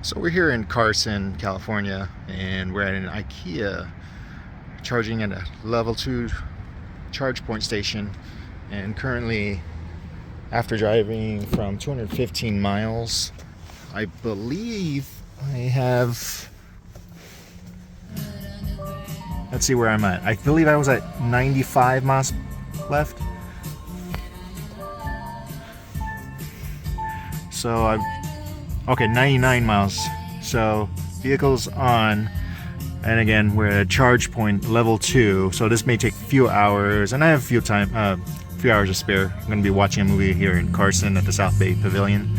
So we're here in Carson, California, and we're at an IKEA charging at a level 2 charge point station. And currently, after driving from 215 miles, I believe I have, let's see where I'm at. I believe I was at 95 miles left. So okay, 99 miles. So vehicle's on, and again, we're at charge point level 2. So this may take a few hours, and I have a few hours to spare. I'm going to be watching a movie here in Carson at the South Bay Pavilion.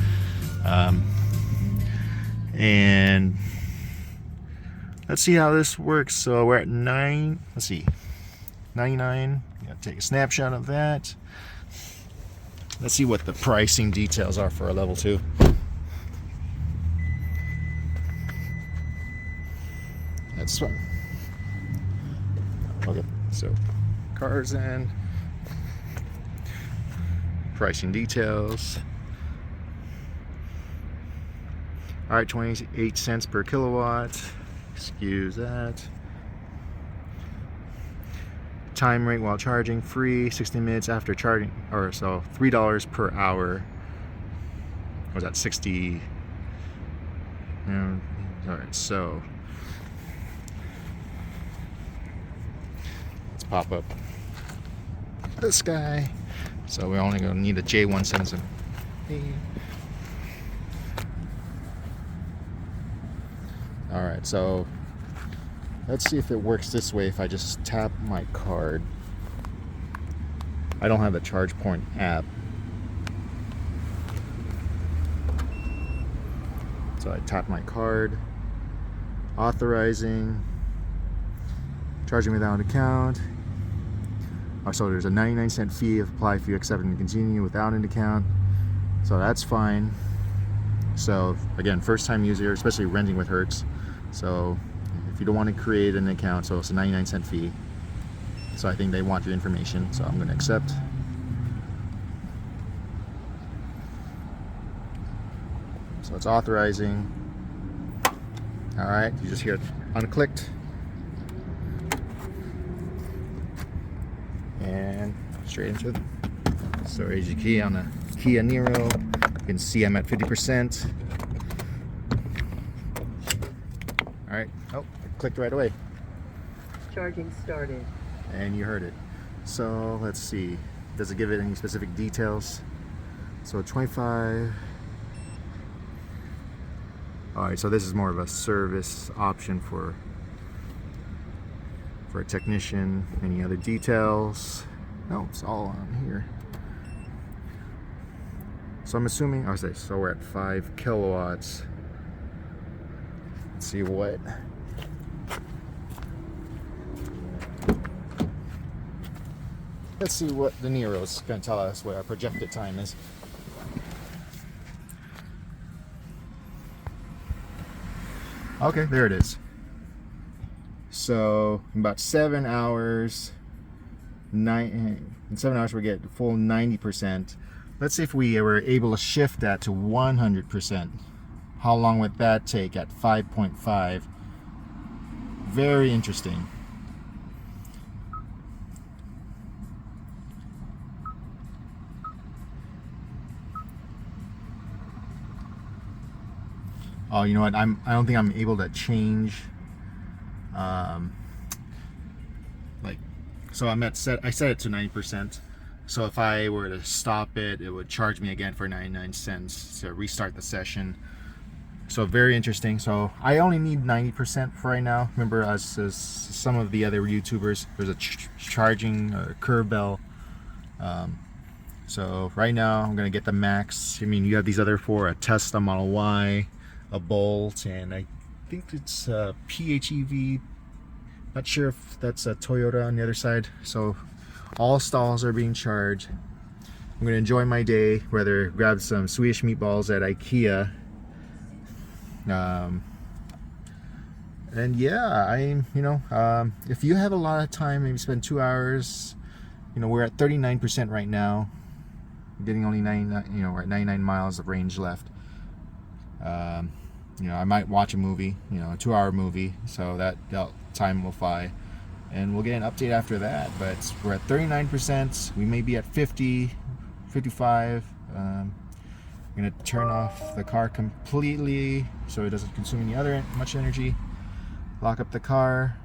And let's see how this works. So we're at 99. Gotta take a snapshot of that. Let's see what the pricing details are for a level 2. That's fun. Okay, so cars in. Pricing details. All right, 28 cents per kilowatt. Excuse that. Time rate while charging, free, 60 minutes after charging, or so $3 per hour. Was that 60? All right, so let's pop up this guy. So we're only gonna need a J177. All right, so let's see if it works this way if I just tap my card. I don't have the ChargePoint app. So I tap my card, authorizing, charging without account. So there's a 99-cent fee if apply if you accept and continue without an account. So that's fine. So again, first time user, especially renting with Hertz. So if you don't want to create an account, so it's a 99-cent fee. So I think they want your information, so I'm going to accept. So it's authorizing. All right, you just hear it unclicked. And straight into the storage key on the Kia Niro. You can see I'm at 50%. All right, oh, it clicked right away. Charging started. And you heard it. So let's see, does it give it any specific details? So 25. All right, so this is more of a service option for a technician. Any other details? No, it's all on here. So I'm assuming, oh, so we're at 5 kilowatts. Let's see what. Let's see what the Niro's gonna tell us what our projected time is. Okay, there it is. So in about 7 hours, in 7 hours we get the full 90%. Let's see if we were able to shift that to 100%. How long would that take at 5.5? Very interesting. Oh, you know what? I don't think I'm able to change. So I set it to 90%. So if I were to stop it, it would charge me again for 99 cents to restart the session. So very interesting. So I only need 90% for right now. Remember, as some of the other YouTubers, there's a charging curve bell. So right now I'm gonna get the max. I mean, you have these other four: a Tesla Model Y, a Bolt, and I think it's a PHEV. Not sure if that's a Toyota on the other side. So all stalls are being charged. I'm gonna enjoy my day, whether grab some Swedish meatballs at IKEA. And yeah, if you have a lot of time, maybe spend 2 hours. We're at 39% right now. Getting only 99, we're at 99 miles of range left. I might watch a movie, a 2-hour movie, so that time will fly, and we'll get an update after that. But we're at 39%. We may be at 50, 55. I'm gonna turn off the car completely so it doesn't consume much energy. Lock up the car,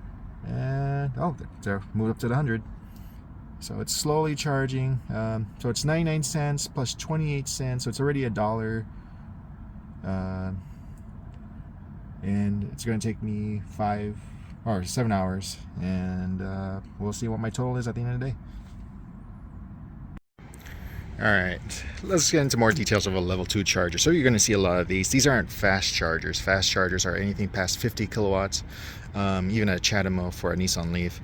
and there, moved up to the 100. So it's slowly charging. So it's 99 cents plus 28 cents, so it's already $1. And it's going to take me 7 hours, and we'll see what my total is at the end of the day. Alright, let's get into more details of a level 2 charger. So you're going to see a lot of these. These aren't fast chargers. Fast chargers are anything past 50 kilowatts, even a CHAdeMO for a Nissan Leaf.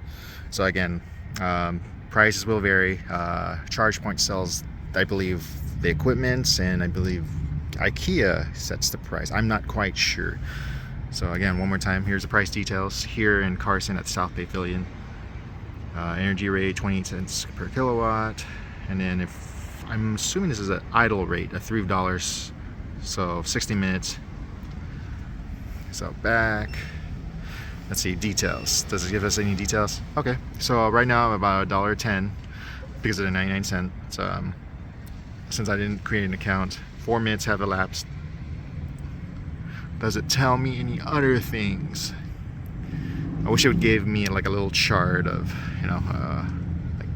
So again, prices will vary. ChargePoint sells, I believe, the equipment, and I believe IKEA sets the price. I'm not quite sure. So again, one more time, here's the price details here in Carson at South Pavilion. Energy rate 28 cents per kilowatt, and then if I'm assuming this is an idle rate of $3, so 60 minutes. So back. Let's see, details. Does it give us any details? Okay, so right now I'm about $1.10 because of the 99 cents. Since I didn't create an account, 4 minutes have elapsed. Does it tell me any other things? I wish it would give me like a little chart of, you know, like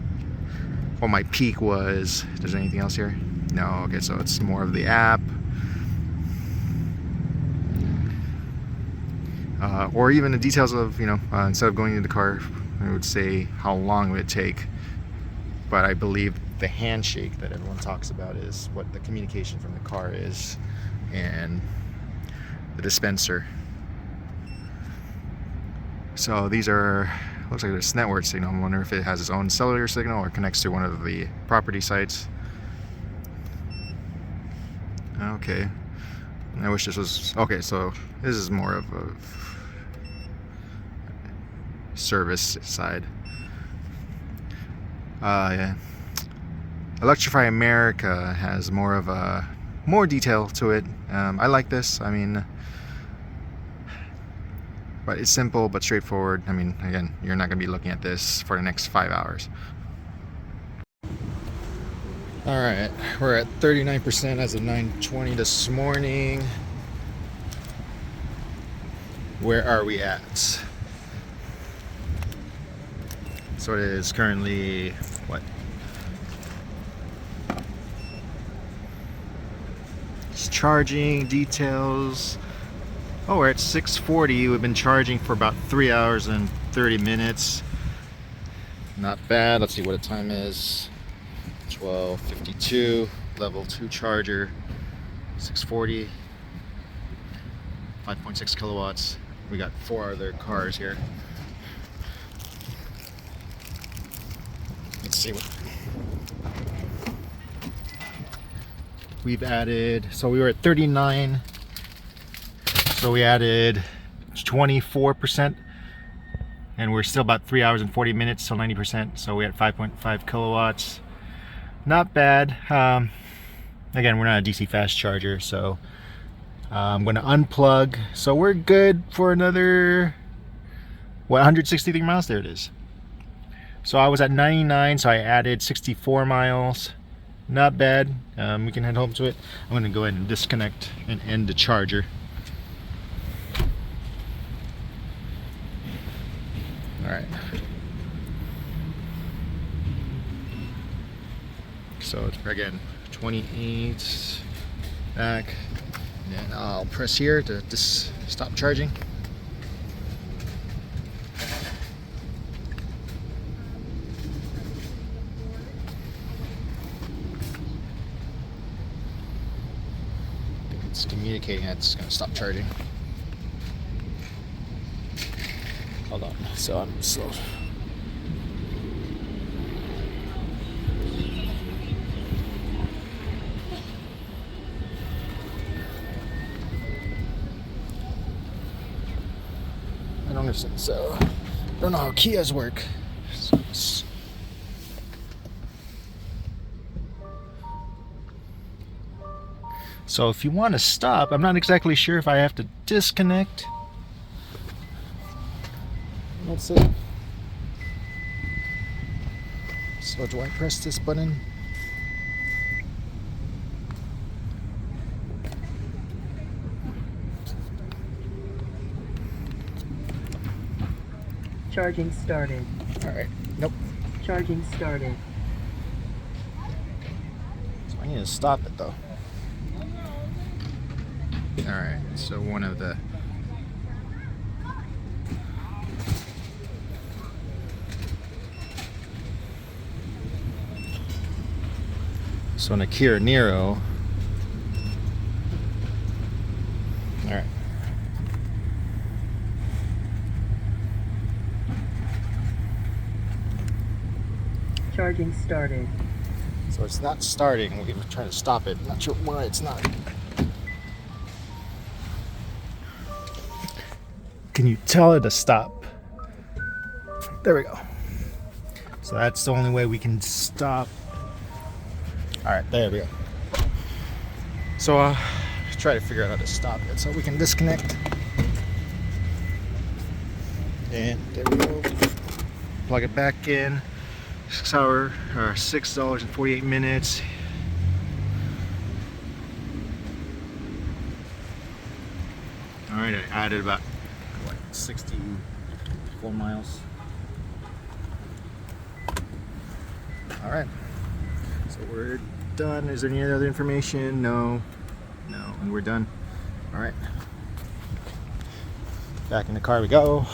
what my peak was. There's anything else here? No. Okay, so it's more of the app. Or even the details of, you know, instead of going into the car, it would say how long it would take. But I believe the handshake that everyone talks about is what the communication from the car is, and the dispenser. So these are, looks like this network signal. I wonder if it has its own cellular signal or connects to one of the property sites. Okay. I wish this was, okay, so this is more of a service side. Yeah. Electrify America has more of a, more detail to it. I like this. I mean, but it's simple but straightforward. I mean, again, you're not going to be looking at this for the next 5 hours. Alright, we're at 39% as of 9:20 this morning. Where are we at? So it is currently, what? It's charging details. Oh, we're at 640. We've been charging for about 3 hours and 30 minutes. Not bad. Let's see what the time is. 12:52. Level 2 charger. 640. 5.6 kilowatts. We got 4 other cars here. Let's see what we've added. So we were at 39. So we added 24%, and we're still about 3 hours and 40 minutes, so 90%. So we had 5.5 kilowatts. Not bad. Again, we're not a DC fast charger, so I'm going to unplug. So we're good for another, what, 163 miles? There it is. So I was at 99, so I added 64 miles. Not bad. We can head home to it. I'm going to go ahead and disconnect and end the charger. Alright. So it's, again, 28 back. And I'll press here to just stop charging. It's communicating that it's going to stop charging. Hold on, so I'm slow. I don't understand, so I don't know how Kias work. So if you want to stop, I'm not exactly sure if I have to disconnect. Let's see. So do I press this button? Charging started. Alright, nope. Charging started. So I need to stop it though. Alright, so one of the so in a KIA NIRO. Alright. Charging started. So it's not starting. We're trying to stop it. Not sure why it's not. Can you tell it to stop? There we go. So that's the only way we can stop. Alright, there we go. So try to figure out how to stop it so we can disconnect. And there we go. Plug it back in. 6 hour, or $6.48. Alright, I added about, what, 64 miles. Alright, so we're done. Is there any other information? No, and we're done. Alright, back in the car we go.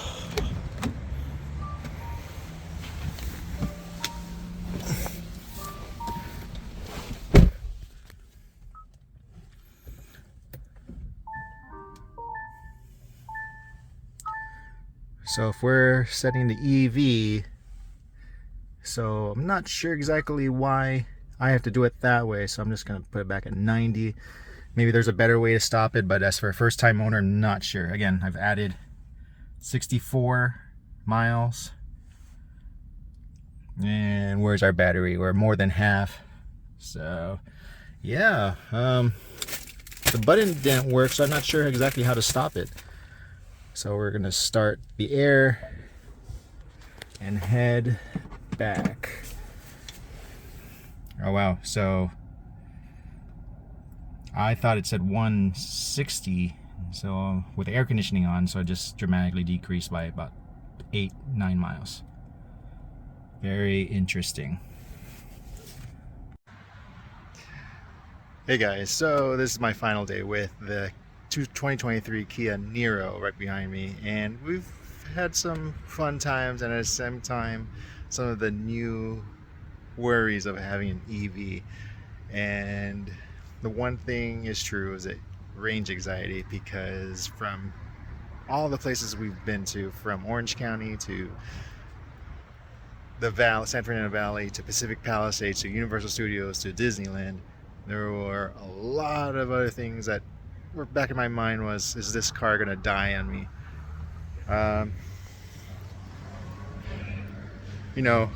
So if we're setting the EV, so I'm not sure exactly why I have to do it that way, so I'm just gonna put it back at 90. Maybe there's a better way to stop it, but as for a first time owner, I'm not sure. Again, I've added 64 miles. And where's our battery? We're more than half. So yeah, the button didn't work, so I'm not sure exactly how to stop it. So we're gonna start the air and head back. Oh wow, so I thought it said 160, so with the air conditioning on, so it just dramatically decreased by about 8-9 miles. Very interesting. Hey guys, so this is my final day with the 2023 Kia Niro right behind me, and we've had some fun times and at the same time some of the new worries of having an EV. And the one thing is true is that range anxiety, because from all the places we've been to, from Orange County to the Valley, San Fernando Valley, to Pacific Palisades, to Universal Studios, to Disneyland, there were a lot of other things that were back in my mind was, is this car gonna die on me? You know,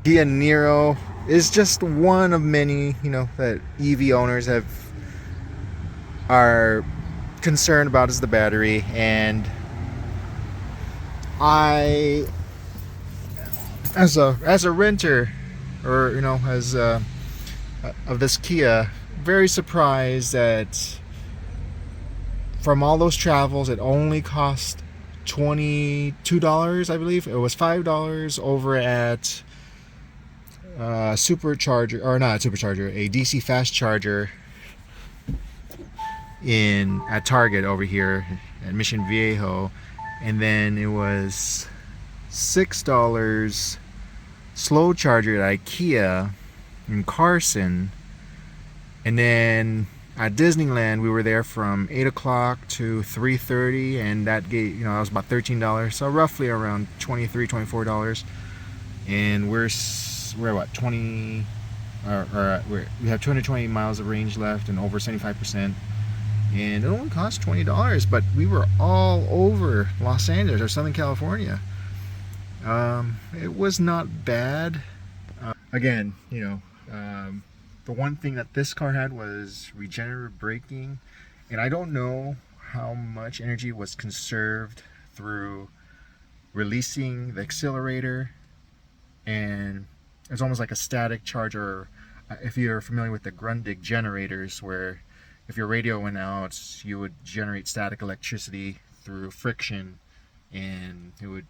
Kia Niro is just one of many, you know, that EV owners are concerned about, is the battery. And I, as a renter, or you know, as of this Kia, very surprised that from all those travels it only cost $22, I believe. It was $5 over at supercharger, or not a supercharger, a DC fast charger at Target over here at Mission Viejo, and then it was $6 slow charger at IKEA in Carson. And then at Disneyland we were there from 8 o'clock to 3:30, and that gave, you know, that was about $13, so roughly around $23-24. And we're what, 20, we have 220 miles of range left and over 75%, and it only cost $20, but we were all over Los Angeles or Southern California. It was not bad. Again, you know, the one thing that this car had was regenerative braking, and I don't know how much energy was conserved through releasing the accelerator, and it's almost like a static charger. If you're familiar with the Grundig generators, where if your radio went out, you would generate static electricity through friction, and it would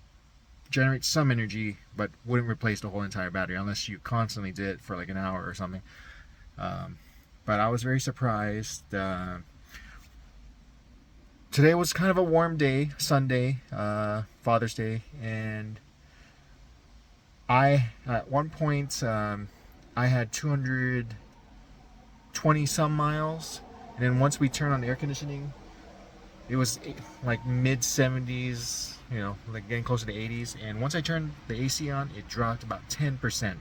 generate some energy but wouldn't replace the whole entire battery unless you constantly did it for like an hour or something. But I was very surprised. Today was kind of a warm day, Sunday, Father's Day, and I, at one point, I had 220 some miles, and then once we turned on the air conditioning, it was like mid 70s, you know, like getting closer to 80s. And once I turned the AC on, it dropped about 10%.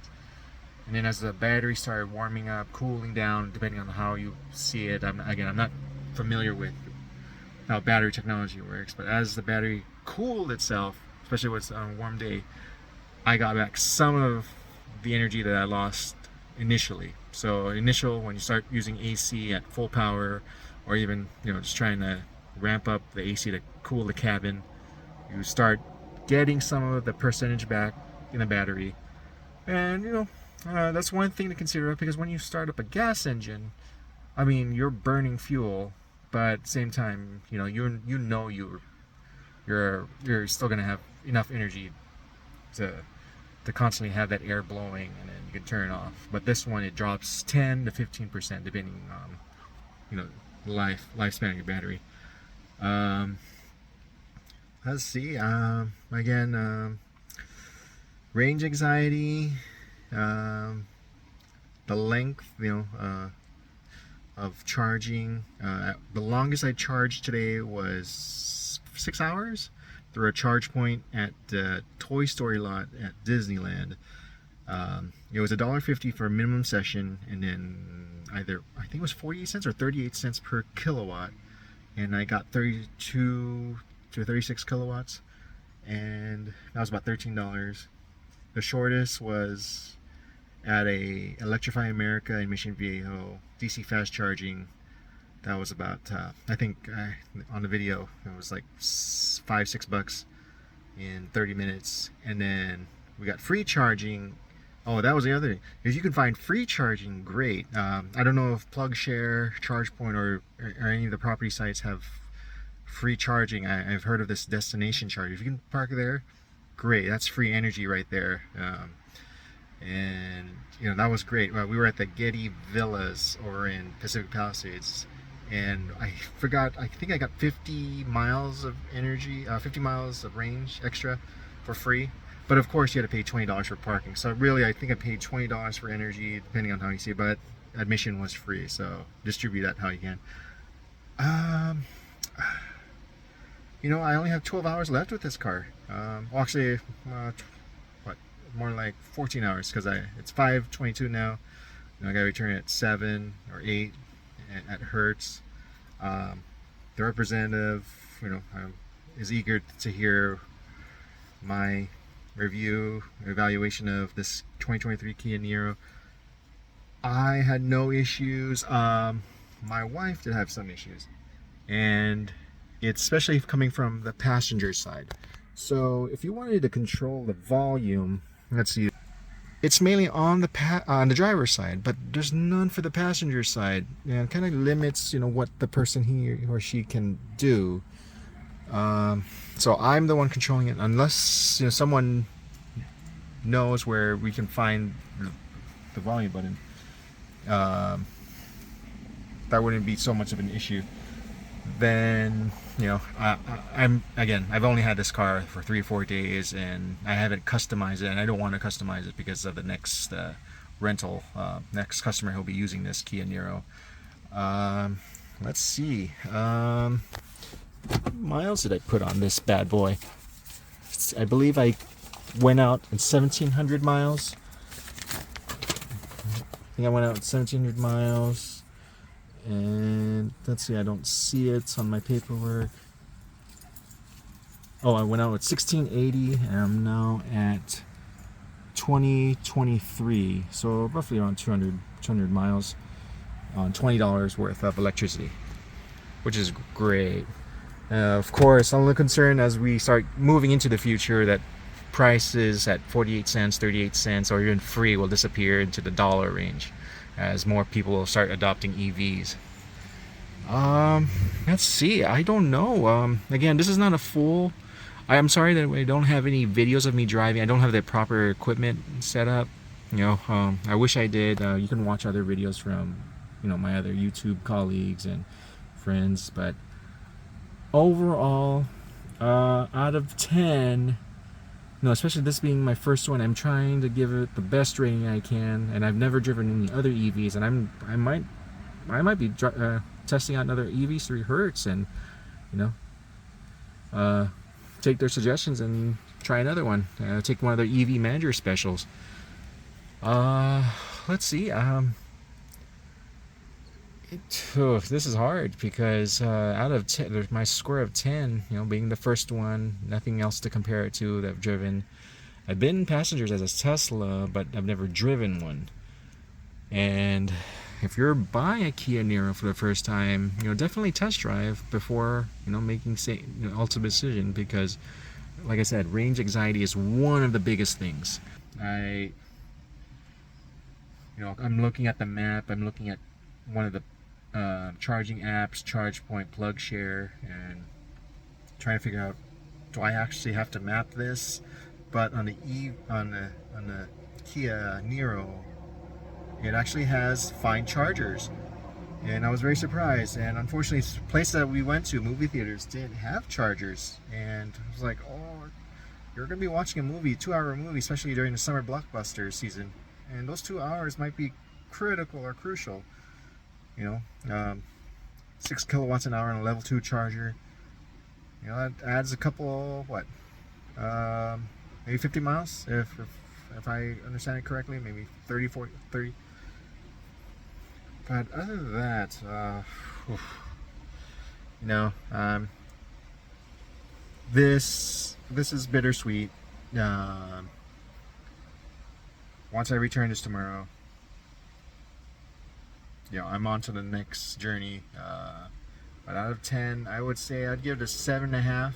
And then as the battery started warming up, cooling down, depending on how you see it, I'm not familiar with how battery technology works, but as the battery cooled itself, especially with a warm day, I got back some of the energy that I lost initially. So when you start using AC at full power, or even, you know, just trying to ramp up the AC to cool the cabin, you start getting some of the percentage back in the battery. And you know, that's one thing to consider, because when you start up a gas engine, I mean, you're burning fuel, but at the same time, you know, you're still gonna have enough energy to constantly have that air blowing, and then you can turn it off. But this one, it drops 10 to 15% depending on, you know, lifespan of your battery. Let's see. Again, range anxiety, the length, you know, of charging. The longest I charged today was 6 hours through a charge point at the Toy Story lot at Disneyland. It was $1.50 for a minimum session, and then I think it was 48 cents or 38 cents per kilowatt, and I got 32 to 36 kilowatts, and that was about $13. The shortest was at a Electrify America in Mission Viejo DC fast charging. That was about I think on the video it was like $5-6 in 30 minutes. And then we got free charging. Oh, that was the other thing. If you can find free charging, great. I don't know if PlugShare, ChargePoint, or any of the property sites have free charging. I've heard of this destination charge. If you can park there, great. That's free energy right there. And you know, that was great. We were at the Getty Villas over in Pacific Palisades, and I forgot, I think I got 50 miles of energy, 50 miles of range extra for free. But of course you had to pay $20 for parking. So really, I think I paid $20 for energy, depending on how you see it, but admission was free. So distribute that how you can. You know, I only have 12 hours left with this car. Well, actually, more like 14 hours, because it's 5:22 now, and I gotta return at 7 or 8 at Hertz. The representative, you know, is eager to hear my evaluation of this 2023 Kia Niro. I had no issues. My wife did have some issues, and it's especially coming from the passenger side. So if you wanted to control the volume, let's see, it's mainly on the driver's side, but there's none for the passenger side, and it kind of limits, you know, what the person, he or she, can do. So I'm the one controlling it, unless, you know, someone knows where we can find the volume button. That wouldn't be so much of an issue. Then, you know, I've only had this car for 3 or 4 days, and I haven't customized it, and I don't want to customize it because of the next rental, next customer who'll be using this Kia Niro. Let's see, what miles did I put on this bad boy? I believe I went out at 1,700 miles. I think I went out at 1,700 miles. And let's see, I don't see it on my paperwork. Oh, I went out at 1,680, and I'm now at 2023, so roughly around 200 miles on $20 worth of electricity, which is great. Of course, I'm a little concerned as we start moving into the future that prices at 48 cents, 38 cents, or even free will disappear into the dollar range as more people will start adopting EVs. Let's see, I don't know. Again, this is not a full, I'm sorry that I don't have any videos of me driving. I don't have the proper equipment set up. You know, I wish I did. You can watch other videos from, you know, my other YouTube colleagues and friends, but overall, out of 10, no, especially this being my first one, I'm trying to give it the best rating I can, and I've never driven any other EVs, and I might be testing out another EVs through Hertz, and you know, take their suggestions and try another one. Take one of their EV manager specials. Let's see. This is hard because out of 10, there's my score of 10, you know, being the first one, nothing else to compare it to that I've driven. I've been passengers as a Tesla, but I've never driven one. And if you're buying a Kia Niro for the first time, you know, definitely test drive before, you know, making ultimate decision, because like I said, range anxiety is one of the biggest things. I'm looking at the map. I'm looking at one of the charging apps, ChargePoint, PlugShare, and trying to figure out, do I actually have to map this? But on the Kia Niro, it actually has fine chargers, and I was very surprised. And unfortunately, the place that we went to, movie theaters, didn't have chargers, and I was like, oh, you're gonna be watching a movie, 2-hour movie, especially during the summer blockbuster season, and those 2 hours might be critical or crucial. 6 kilowatts an hour on a level 2 charger, that adds a couple, maybe 50 miles, if I understand it correctly, maybe 30, 40, 30. But other than that, this is bittersweet. Once I return this tomorrow, I'm on to the next journey. But out of 10, I would say I'd give it a 7.5.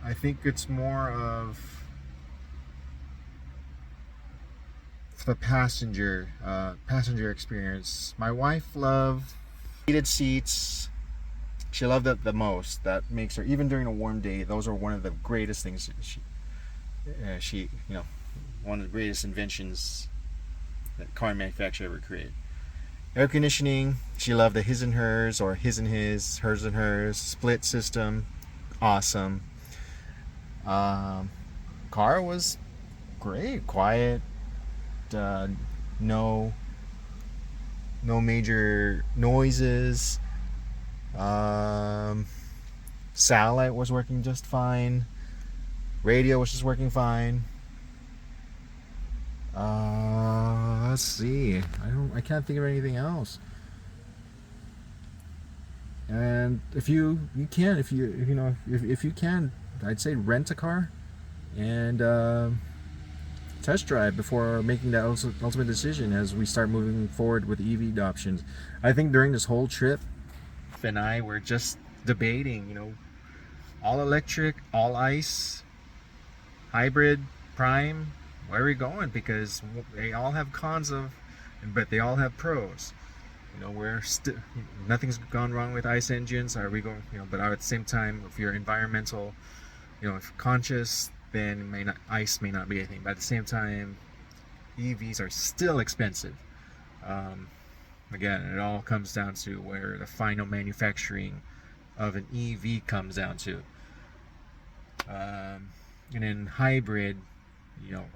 I think it's more of the passenger experience. My wife loved heated seats. She loved it the most. That makes her, even during a warm day, those are one of the greatest things she one of the greatest inventions that car manufacturer ever created. Air conditioning, she loved the his and hers, or his and his, hers and hers, split system, awesome. Car was great, quiet, no major noises. Satellite was working just fine. Radio was just working fine. Let's see. I can't think of anything else. And if you can, if you can, I'd say rent a car and test drive before making that ultimate decision as we start moving forward with EV adoptions. I think during this whole trip, and I were just debating, all electric, all ICE, hybrid, prime, where are we going? Because they all have cons but they all have pros. Nothing's gone wrong with ICE engines. Are we going? But at the same time, if you're environmental, if conscious, then ICE may not be anything. But at the same time, EVs are still expensive. Again, it all comes down to where the final manufacturing of an EV comes down to. And in hybrid,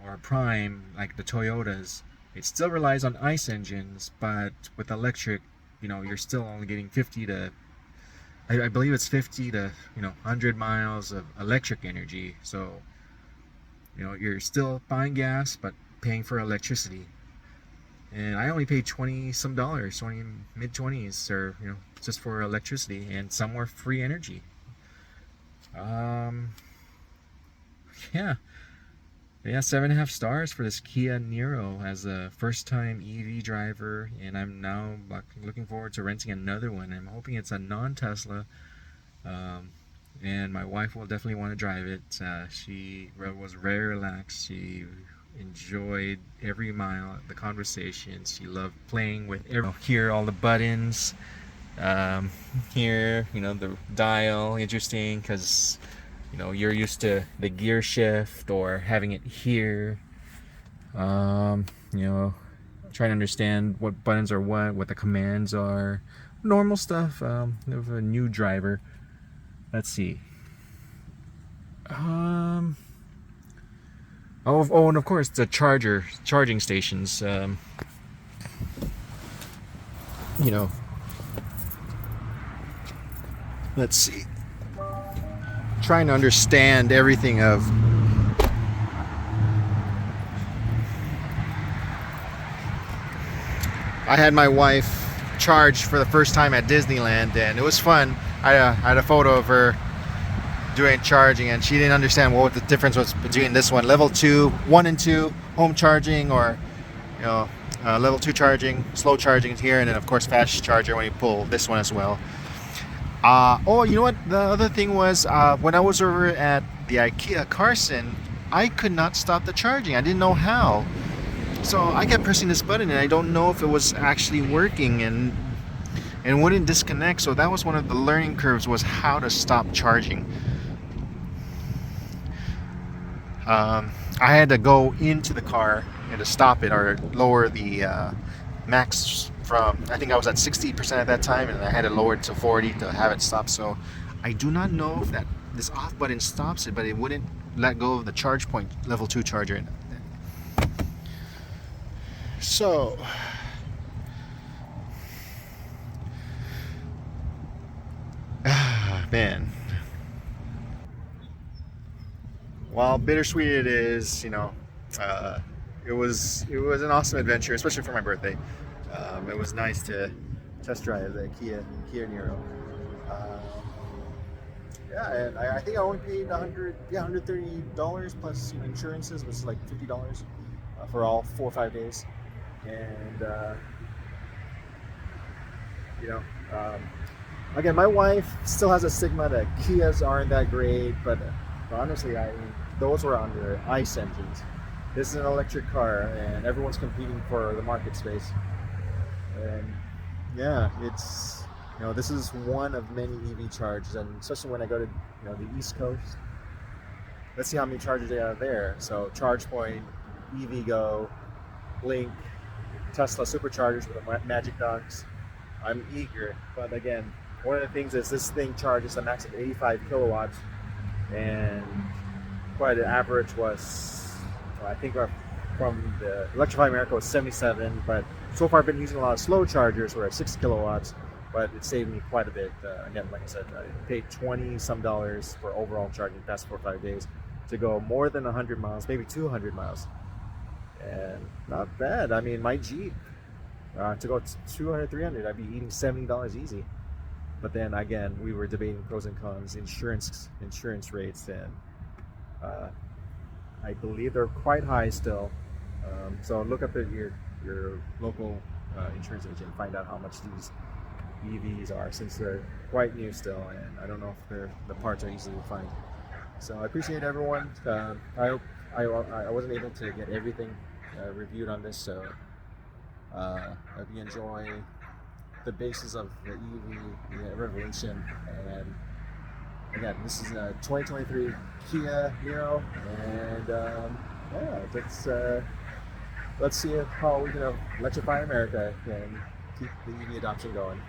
or prime, like the Toyotas, it still relies on ICE engines, but with electric, you're still only getting 50 to, I believe it's 50 to 100 miles of electric energy. So you're still buying gas but paying for electricity. And I only paid $20 some, mid-20s, or just for electricity, and some were free energy. Yeah, 7.5 stars for this Kia Niro as a first-time EV driver, and I'm now looking forward to renting another one. I'm hoping it's a non-Tesla, and my wife will definitely want to drive it. She was very relaxed. She enjoyed every mile of the conversation. She loved playing with here, all the buttons. Here, the dial, interesting, because you're used to the gear shift or having it here. Trying to understand what buttons are what the commands are. Normal stuff of a new driver. Let's see. Oh, and of course the charging stations. Let's see. Trying to understand everything of I had my wife charge for the first time at Disneyland, and it was fun. I had a photo of her doing charging, and she didn't understand what the difference was between this one, level 1 and 2 home charging, or level 2 charging, slow charging here, and then of course fast charger when you pull this one as well. Oh, you know what? The other thing was when I was over at the IKEA Carson, I could not stop the charging. I didn't know how. So I kept pressing this button and I don't know if it was actually working and wouldn't disconnect. So that was one of the learning curves, was how to stop charging. I had to go into the car and to stop it or lower the max from, I think I was at 60% at that time, and I had to lower it to 40 to have it stop. So I do not know if this off button stops it, but it wouldn't let go of the charge point level 2 charger. So man, while bittersweet it is, it was an awesome adventure, especially for my birthday. It was nice to test drive the Kia Niro. Uh, yeah, and I think I only paid $130 plus insurances, which is like $50 for all 4 or 5 days. And you know, um, again, my wife still has a stigma that Kias aren't that great, but honestly, those were on their ICE engines. This is an electric car, and everyone's competing for the market space. And yeah, this is one of many EV charges, and especially when I go to the East Coast. Let's see how many chargers they have there. So ChargePoint, EVgo, Blink, Tesla superchargers with the Magic Docks. I'm eager, but again, one of the things is this thing charges a max of 85 kilowatts, and probably the average was, I think from the Electrify America was 77, but so far I've been using a lot of slow chargers where at 6 kilowatts, but it saved me quite a bit. Again, like I said, I paid $20 some for overall charging the past 4 or 5 days to go more than 100 miles, maybe 200 miles. And not bad. I mean, my Jeep, to go 200, 300, I'd be eating $70 easy. But then again, we were debating pros and cons, insurance rates, and I believe they're quite high still. So look up at your local insurance agent and find out how much these EVs are, since they're quite new still, and I don't know if the parts are easy to find. So I appreciate everyone. I hope I wasn't able to get everything reviewed on this, so I hope you enjoy the basis of the EV revolution. And again, this is a 2023 Kia Niro, and yeah, let's see how we can electrify America and keep the EV adoption going.